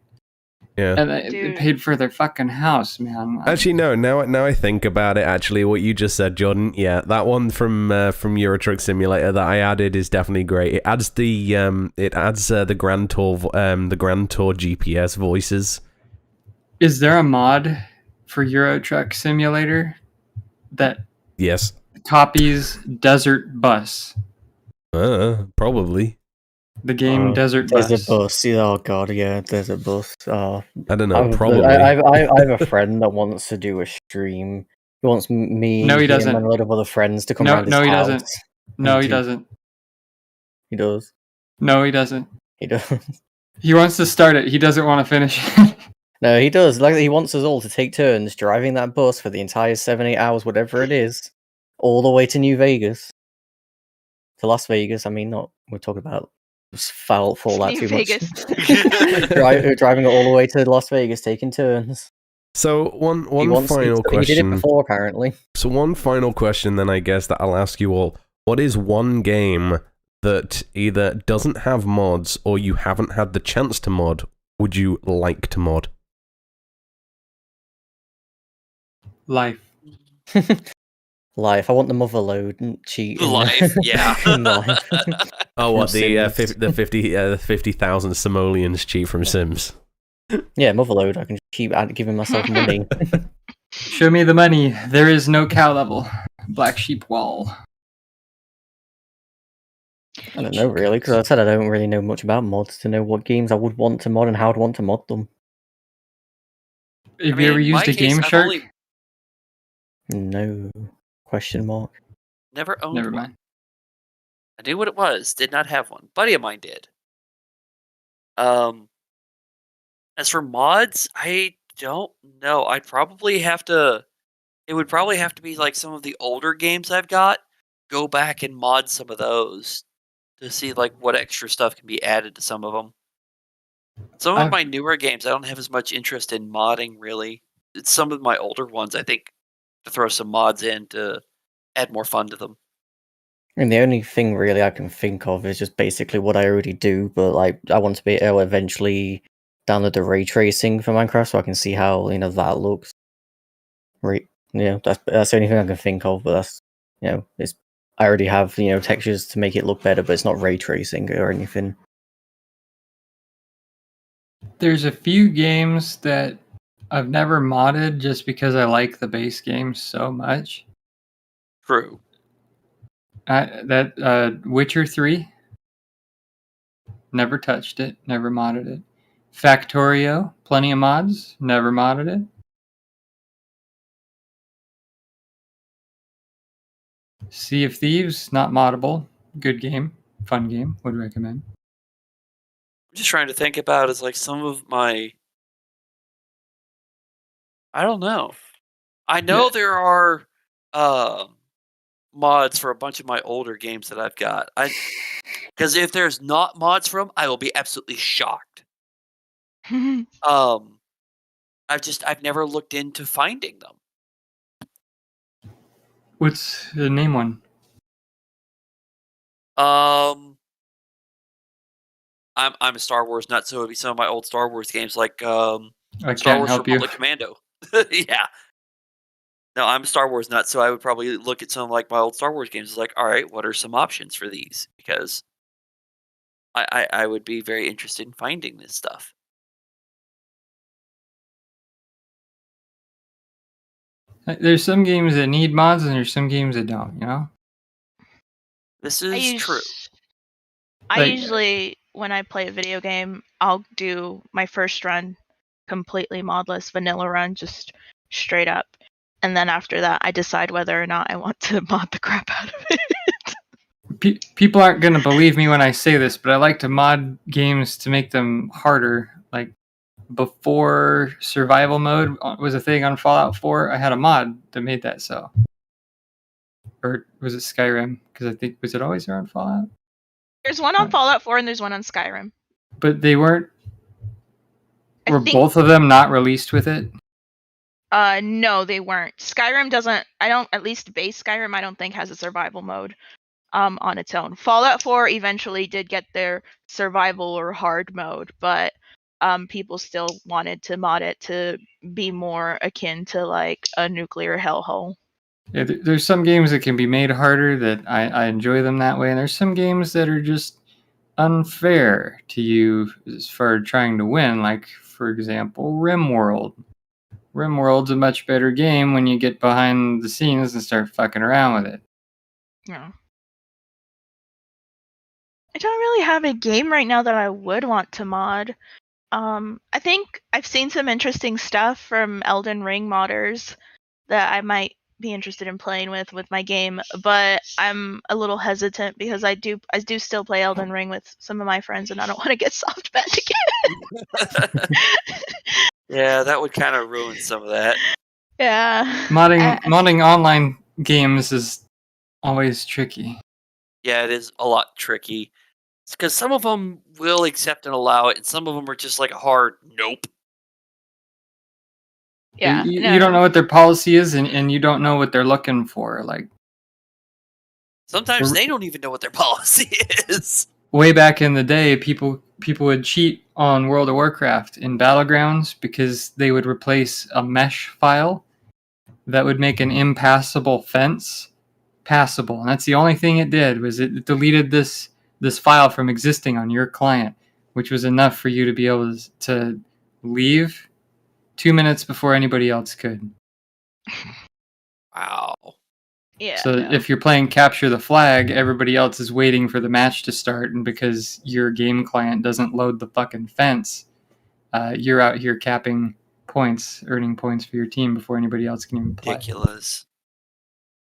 Yeah. And they paid for their fucking house, man. Actually, no. Now I think about it. Actually, what you just said, Jordan. Yeah, that one from Euro Truck Simulator that I added is definitely great. It adds the Grand Tour GPS voices. Is there a mod for Euro Truck Simulator that copies Desert Bus? Probably. The game Desert Bus. Desert Bus. Oh god, yeah, Desert Bus. Oh, I don't know. Probably. I have a friend that wants to do a stream. He wants me. No, he doesn't. And a lot of other friends to come around his house. Doesn't. No, he doesn't. He does. No, he doesn't. He does. He wants to start it. He doesn't want to finish it. No, he does. He wants us all to take turns driving that bus for the entire 7-8 hours, whatever it is, all the way to New Vegas, to Las Vegas. I mean, we're talking about Fallout too Vegas. Much. Driving it all the way to Las Vegas, taking turns. So one final question. He did it before, apparently. So one final question, then, I guess, that I'll ask you all. What is one game that either doesn't have mods or you haven't had the chance to mod, would you like to mod? Life. Life. I want the motherload cheat. Life, yeah. In life. Oh, what the Sims. 50,000 simoleons cheat from Sims? Yeah, motherload. I can keep giving myself money. Show me the money. There is no cow level. Black sheep wall. I don't know really, because I said I don't really know much about mods to know what games I would want to mod and how I'd want to mod them. Have you ever in my used a case, Game I've Shark? only No. Question mark. never owned Never one. mind. I knew what it was. Did not have one. Buddy of mine did. As for mods, I don't know. I'd probably have to. It would probably have to be like some of the older games I've got. Go back and mod some of those to see like what extra stuff can be added to some of them. Some of my newer games, I don't have as much interest in modding. Really, it's some of my older ones. I think to throw some mods in to add more fun to them. And the only thing really I can think of is just basically what I already do, but like I want to be able to eventually download the ray tracing for Minecraft so I can see how that looks. Right, that's the only thing I can think of. But that's it's I already have textures to make it look better, but it's not ray tracing or anything. There's a few games that I've never modded just because I like the base game so much. True. Witcher 3. Never touched it. Never modded it. Factorio. Plenty of mods. Never modded it. Sea of Thieves. Not moddable. Good game. Fun game. Would recommend. I'm just trying to think about is like some of my. I don't know. I know there are mods for a bunch of my older games that I've got. Because if there's not mods for them, I will be absolutely shocked. I've never looked into finding them. What's the name one? I'm a Star Wars nut, so it'd be some of my old Star Wars games like Star Wars Republic Commando. Yeah. No, I'm a Star Wars nut, so I would probably look at some like my old Star Wars games. It's like, all right, what are some options for these? Because I would be very interested in finding this stuff. There's some games that need mods, and there's some games that don't. This is true. I usually, when I play a video game, I'll do my first run completely modless, vanilla run, just straight up. And then after that, I decide whether or not I want to mod the crap out of it. People aren't going to believe me when I say this, but I like to mod games to make them harder. Like, before survival mode was a thing on Fallout 4, I had a mod that made that so. Or was it Skyrim? Because I think, was it always there on Fallout? There's one on Fallout 4 and there's one on Skyrim. But they weren't... Were both of them not released with it? No, they weren't. Skyrim doesn't... at least base Skyrim, I don't think has a survival mode on its own. Fallout 4 eventually did get their survival or hard mode, but people still wanted to mod it to be more akin to like a nuclear hellhole. Yeah, there's some games that can be made harder that I enjoy them that way, and there's some games that are just unfair to you as far as trying to win. Like, for example, RimWorld. RimWorld's a much better game when you get behind the scenes and start fucking around with it. Yeah. I don't really have a game right now that I would want to mod. I think I've seen some interesting stuff from Elden Ring modders that I might be interested in playing with my game, but I'm a little hesitant because I do still play Elden Ring with some of my friends, and I don't want to get soft banned again. Yeah, that would kind of ruin some of that. Yeah. Modding online games is always tricky. Yeah, it is a lot tricky. It's because some of them will accept and allow it, and some of them are just like a hard nope. Yeah, you don't know what their policy is, and you don't know what they're looking for. Like, sometimes they don't even know what their policy is. Way back in the day, people would cheat on World of Warcraft in Battlegrounds because they would replace a mesh file that would make an impassable fence passable. And that's the only thing it did, was it deleted this file from existing on your client, which was enough for you to be able to leave 2 minutes before anybody else could. Wow. Yeah. So if you're playing capture the flag, everybody else is waiting for the match to start, and because your game client doesn't load the fucking fence, you're out here capping points, earning points for your team before anybody else can even play. Ridiculous.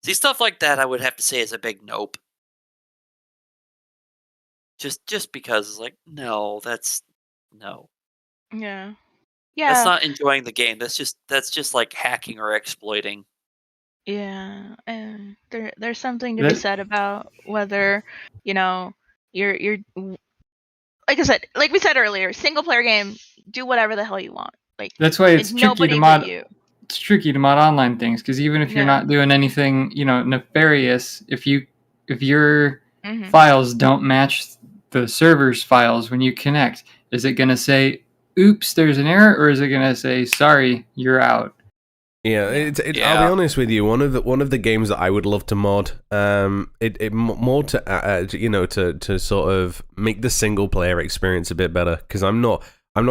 See, stuff like that, I would have to say is a big nope. Just because it's like, no, that's no. Yeah. That's not enjoying the game. That's just like hacking or exploiting. Yeah, and there's something to be said about whether, you're like I said, like we said earlier, single player game, do whatever the hell you want. Like that's why it's tricky to mod. It's tricky to mod online things, because even if you're not doing anything, nefarious, if your files don't match the server's files when you connect, is it going to say, "Oops, there's an error," or is it going to say, "Sorry, you're out"? Yeah, I'll be honest with you. One of the games that I would love to mod, more to sort of make the single player experience a bit better, because I'm not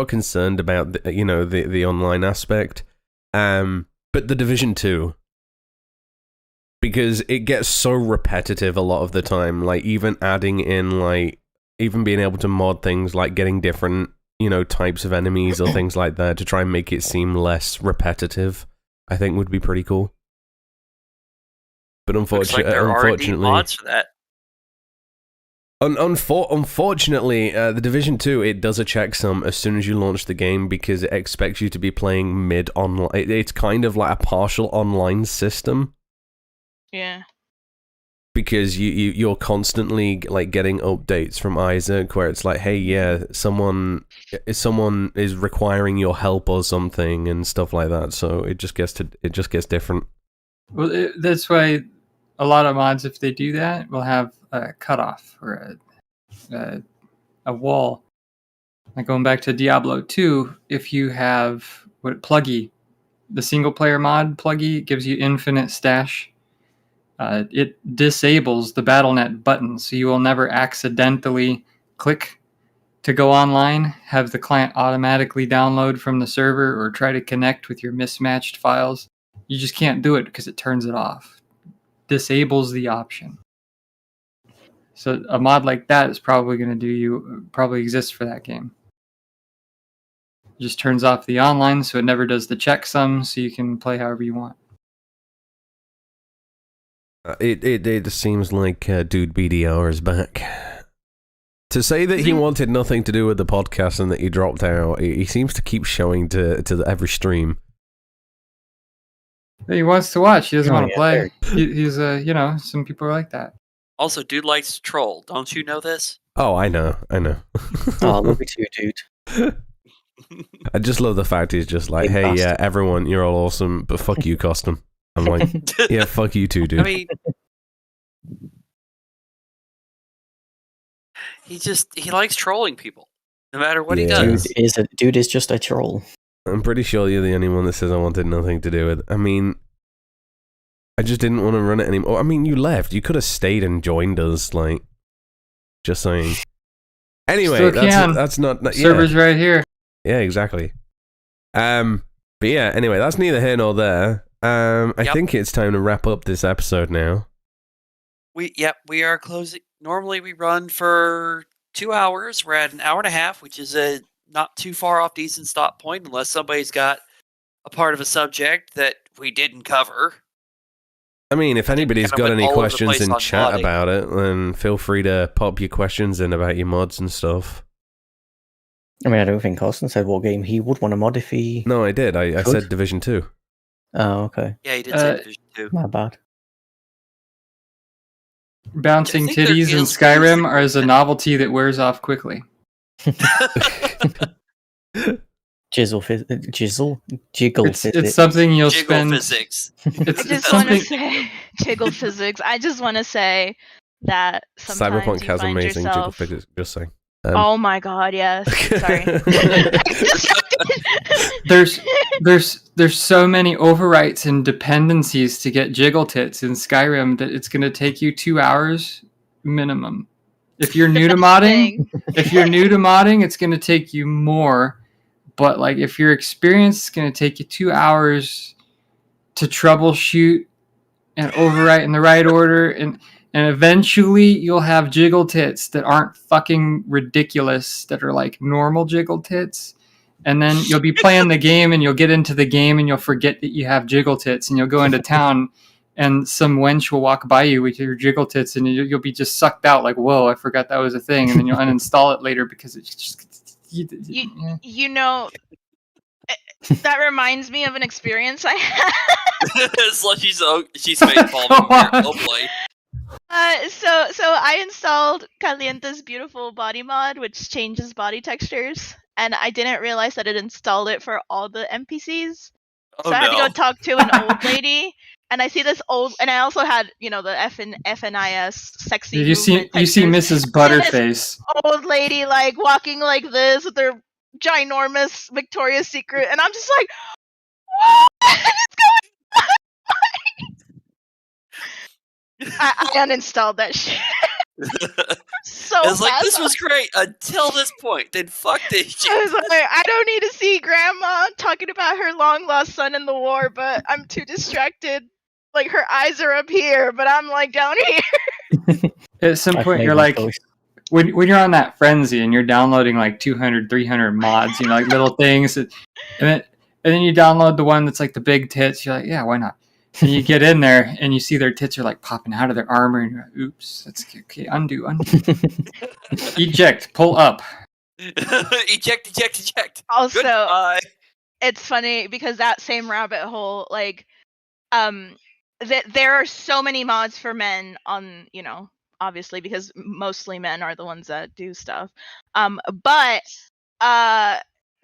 concerned about the online aspect, but the Division 2, because it gets so repetitive a lot of the time. Like even adding in even being able to mod things like getting different types of enemies or things like that to try and make it seem less repetitive, I think would be pretty cool. But unfortunately, mods for that. Unfortunately, the Division 2, it does a checksum as soon as you launch the game, because it expects you to be playing mid-online. It's kind of like a partial online system. Yeah. Because you're constantly getting updates from Isaac where it's like, hey, yeah, someone is requiring your help or something and stuff like that. So it just gets different. Well, that's why a lot of mods, if they do that, will have a cutoff or a wall. Like going back to Diablo 2, if you have Pluggy, the single player mod Pluggy gives you infinite stash. It disables the BattleNet button, so you will never accidentally click to go online, have the client automatically download from the server, or try to connect with your mismatched files. You just can't do it because it turns it off. Disables the option. So a mod like that is probably going to probably exists for that game. It just turns off the online, so it never does the checksum, so you can play however you want. It seems like Dude BDR is back. To say that he wanted nothing to do with the podcast and that he dropped out, he seems to keep showing to every stream. He wants to watch. He doesn't want to play. He's some people are like that. Also, Dude likes to troll. Don't you know this? Oh, I know. Oh, love you too, dude. I just love the fact he's just like, hey, yeah, everyone, you're all awesome, but fuck you, Custom. I'm like, yeah, fuck you too, dude. I mean, he likes trolling people, no matter what he does. Dude is just a troll. I'm pretty sure you're the only one that says I wanted nothing to do with it. I mean, I just didn't want to run it anymore. I mean, you left. You could have stayed and joined us, like, just saying. Anyway, that's not server's right here. Yeah, exactly. But yeah, anyway, that's neither here nor there. I think it's time to wrap up this episode now. We are closing. Normally we run for 2 hours. We're at an hour and a half, which is not too far off decent stop point, unless somebody's got a part of a subject that we didn't cover. I mean, if anybody's got any questions in chat about it, then feel free to pop your questions in about your mods and stuff. I mean, I don't think Carson said what game he would want to mod if he... No, I did. I said Division 2. Oh, okay. Yeah, he did say Division 2. My bad. Bouncing titties in Skyrim are as a novelty that wears off quickly. Jiggle physics. It's something you'll Jiggle spend. Physics. I just want to say jiggle physics. I just want to say that sometimes Cyberpunk you has find amazing jiggle yourself... physics. Just saying. Oh my god, yes. Sorry. there's so many overwrites and dependencies to get jiggle tits in Skyrim that it's going to take you 2 hours minimum. If you're new to modding, it's going to take you more. But like if you're experienced, it's going to take you 2 hours to troubleshoot and overwrite in the right order, and eventually you'll have jiggle tits that aren't fucking ridiculous, that are like normal jiggle tits. And then you'll be playing the game and you'll get into the game and you'll forget that you have jiggle tits, and you'll go into town and some wench will walk by you with your jiggle tits and you'll be just sucked out like, whoa, I forgot that was a thing. And then you'll uninstall it later because it's just... You know, that reminds me of an experience I had. She's made involved here. Oh boy. So I installed Caliente's beautiful body mod, which changes body textures, and I didn't realize that it installed it for all the NPCs. So I had to go talk to an old lady, and I see this old, and I also had, the FNIS sexy. You see Mrs. Butterface, old lady like walking like this with her ginormous Victoria's Secret, and I'm just like, what is going on? I uninstalled that shit. So it's like, this was great until this point. Then fuck this shit. I was like, I don't need to see Grandma talking about her long lost son in the war, but I'm too distracted. Like, her eyes are up here, but I'm like down here. At some point, you're like, when you're on that frenzy and you're downloading like 200, 300 mods, like little things, and then you download the one that's like the big tits. You're like, yeah, why not? And you get in there and you see their tits are like popping out of their armor, and you're like, oops, that's okay. Undo. Eject, pull up. Eject. Also, goodbye. It's funny because that same rabbit hole, like, there are so many mods for men on, obviously because mostly men are the ones that do stuff. But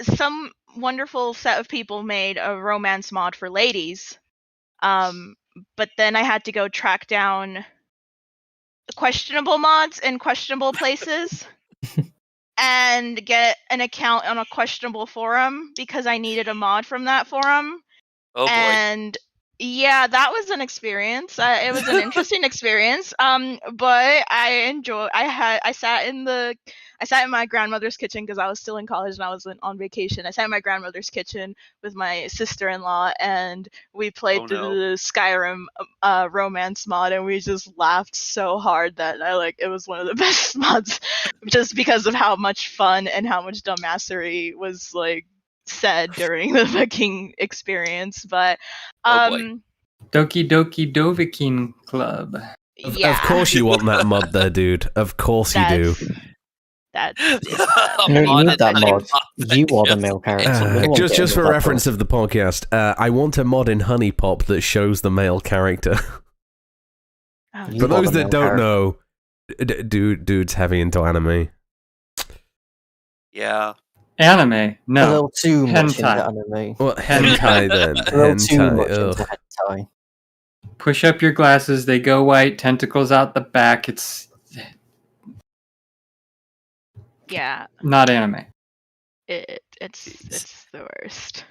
some wonderful set of people made a romance mod for ladies. But then I had to go track down questionable mods in questionable places and get an account on a questionable forum because I needed a mod from that forum. Oh boy. And yeah, that was an experience. It was an interesting experience. But I sat in my grandmother's kitchen because I was still in college and I was on vacation. I sat in my grandmother's kitchen with my sister-in-law and we played the Skyrim romance mod, and we just laughed so hard that it was one of the best mods just because of how much fun and how much dumbassery was said during the fucking experience. But Doki Doki Dovikin Club. Yeah. Of course you want that mod there, dude. Of course you do. You need that mod. You are the male character. Just for reference of the podcast, I want a mod in Honey Pop that shows the male character. For those that don't know, dude's heavy into anime. Yeah. Anime? No. A little too much into hentai. anime. Well, hentai then. A little too much into hentai. Push up your glasses, they go white, tentacles out the back. It's... Yeah. Not anime. It's the worst.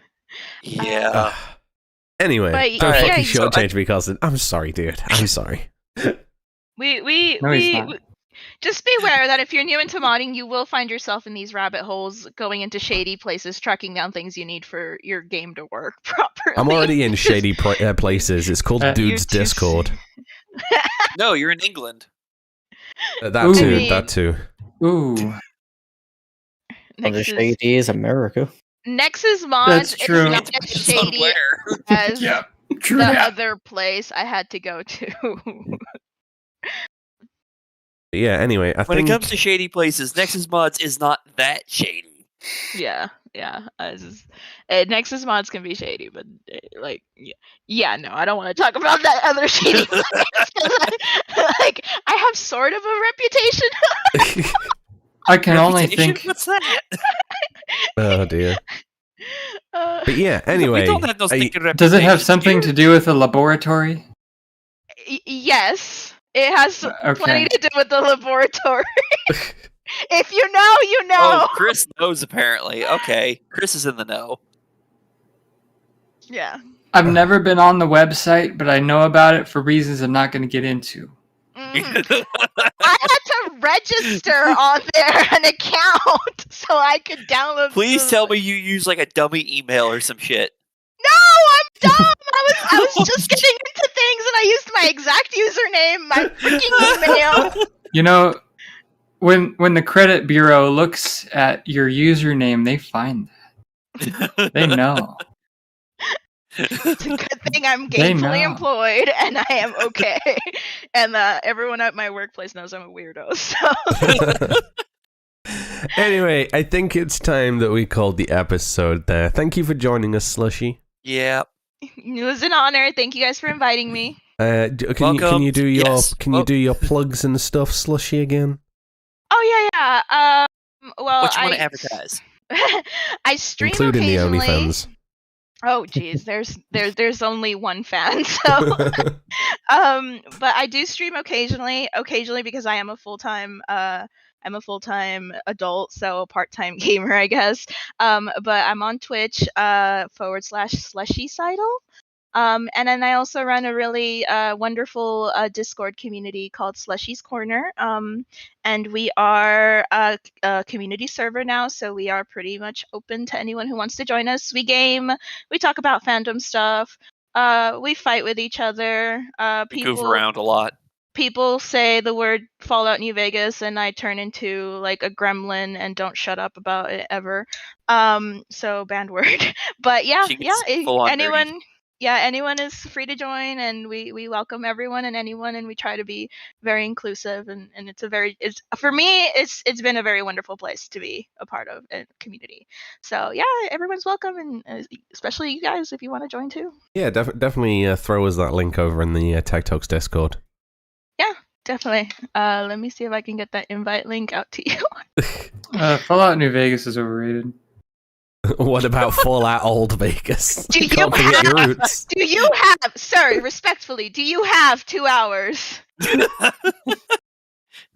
Yeah. Anyway, But, don't yeah, fucking so shortchange me, Carson. I'm sorry, dude. I'm sorry. We just beware that if you're new into modding, you will find yourself in these rabbit holes, going into shady places, tracking down things you need for your game to work properly. I'm already in shady places. It's called Dude's Discord. No, you're in England. That too. Ooh. The shady is America. Nexus mods is not as shady as true the that. other place I had to go to. Yeah, anyway, I when think... it comes to shady places, Nexus Mods is not that shady. Yeah. Nexus mods can be shady, but no, I don't want to talk about that other shady place. I have sort of a reputation. I can only think. What's that? Oh dear. But yeah, anyway. We don't have no does it have something to do with a laboratory? Yes. It has plenty to do with the laboratory. If you know, you know. Oh, Chris knows apparently. Okay, Chris is in the know. Yeah. I've never been on the website, but I know about it for reasons I'm not going to get into. I had to register on there an account so I could download. Please tell me you use like a dummy email or some shit. No, I'm dumb. I was just getting into things and I used my exact username, my freaking email. You know, when the credit bureau looks at your username, they find that. They know. It's a good thing I'm gainfully employed and I am okay. And everyone at my workplace knows I'm a weirdo. So. Anyway, I think it's time that we called the episode there. Thank you for joining us, Slushie. Yeah. It was an honor. Thank you guys for inviting me. Can you do your plugs and stuff, Slushie, again? Oh yeah. Well, what you want to advertise? I stream including occasionally. the OnlyFans. Oh geez, there's only one fan, so but I do stream occasionally because I am a full-time adult, so a part-time gamer, I guess. But I'm on Twitch //SlushieCydle. And then I also run a really wonderful Discord community called Slushie's Corner. And we are a community server now, so we are pretty much open to anyone who wants to join us. We game, we talk about fandom stuff, we fight with each other. People move around a lot. People say the word Fallout New Vegas, and I turn into like a gremlin and don't shut up about it ever. So banned word. But yeah, anyone is free to join, and we welcome everyone and anyone, and we try to be very inclusive, and it's for me it's been a very wonderful place to be a part of a community. So yeah, everyone's welcome, and especially you guys if you want to join too. Yeah, definitely throw us that link over in the TekTox Discord. Yeah, definitely. Let me see if I can get that invite link out to you. Fallout New Vegas is overrated. What about Fallout Old Vegas? Do you have, sir, respectfully, do you have 2 hours?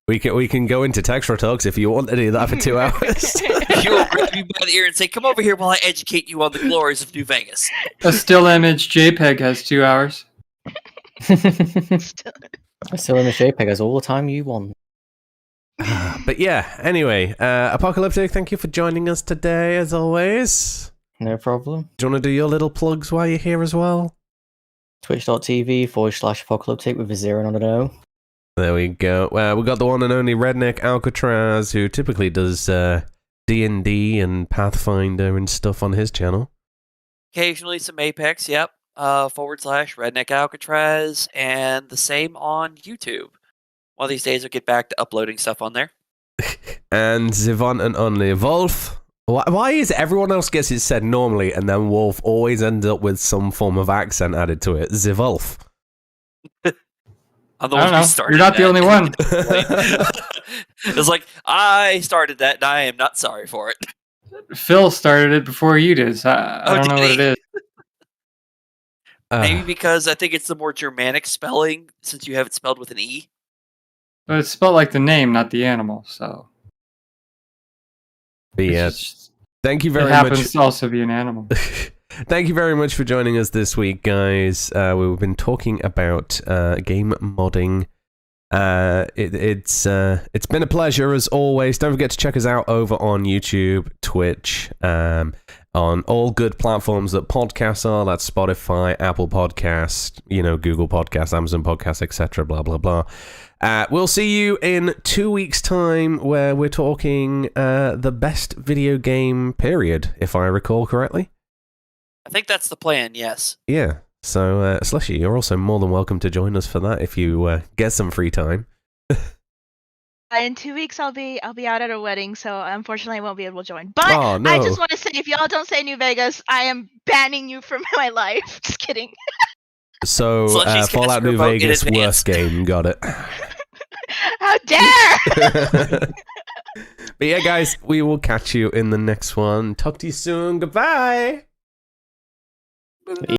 We can go into Textra Talks if you want to do that for 2 hours. You'll grab you by the ear and say, "Come over here while I educate you on the glories of New Vegas." A still image JPEG has 2 hours. A still image JPEG has all the time you want. But yeah, anyway, Apocalyptic, thank you for joining us today, as always. No problem. Do you want to do your little plugs while you're here as well? Twitch.tv/Apocalyptic with a 0 and an O. There we go. We got the one and only Redneck Alcatraz, who typically does D&D and Pathfinder and stuff on his channel. Occasionally some Apex, yep. /Redneck Alcatraz, and the same on YouTube. One of these days, I'll get back to uploading stuff on there. And the one and only Wolf. Why is everyone else gets it said normally, and then Wolf always ends up with some form of accent added to it? The Wolf. I'm the one who started. You're not the only one. It's like, I started that, and I am not sorry for it. Phil started it before you did, so I don't know what it is. Maybe because I think it's the more Germanic spelling, since you have it spelled with an E. But it's spelled like the name, not the animal, so... But yeah, thank you very much. It happens to also be an animal. Thank you very much for joining us this week, guys. We've been talking about game modding. It's been a pleasure as always. Don't forget to check us out over on YouTube, Twitch, on all good platforms that podcasts are. That's Spotify, Apple Podcast, Google Podcasts, Amazon Podcasts, etc. Blah blah blah. We'll see you in 2 weeks' time, where we're talking the best video game period, if I recall correctly. I think that's the plan. Yes. Yeah. So, Slushie, you're also more than welcome to join us for that if you get some free time. In 2 weeks, I'll be out at a wedding, so unfortunately I won't be able to join. But no. I just want to say, if y'all don't say New Vegas, I am banning you from my life. Just kidding. So, Fallout New Vegas, worst game. Got it. How dare! But yeah, guys, we will catch you in the next one. Talk to you soon. Goodbye.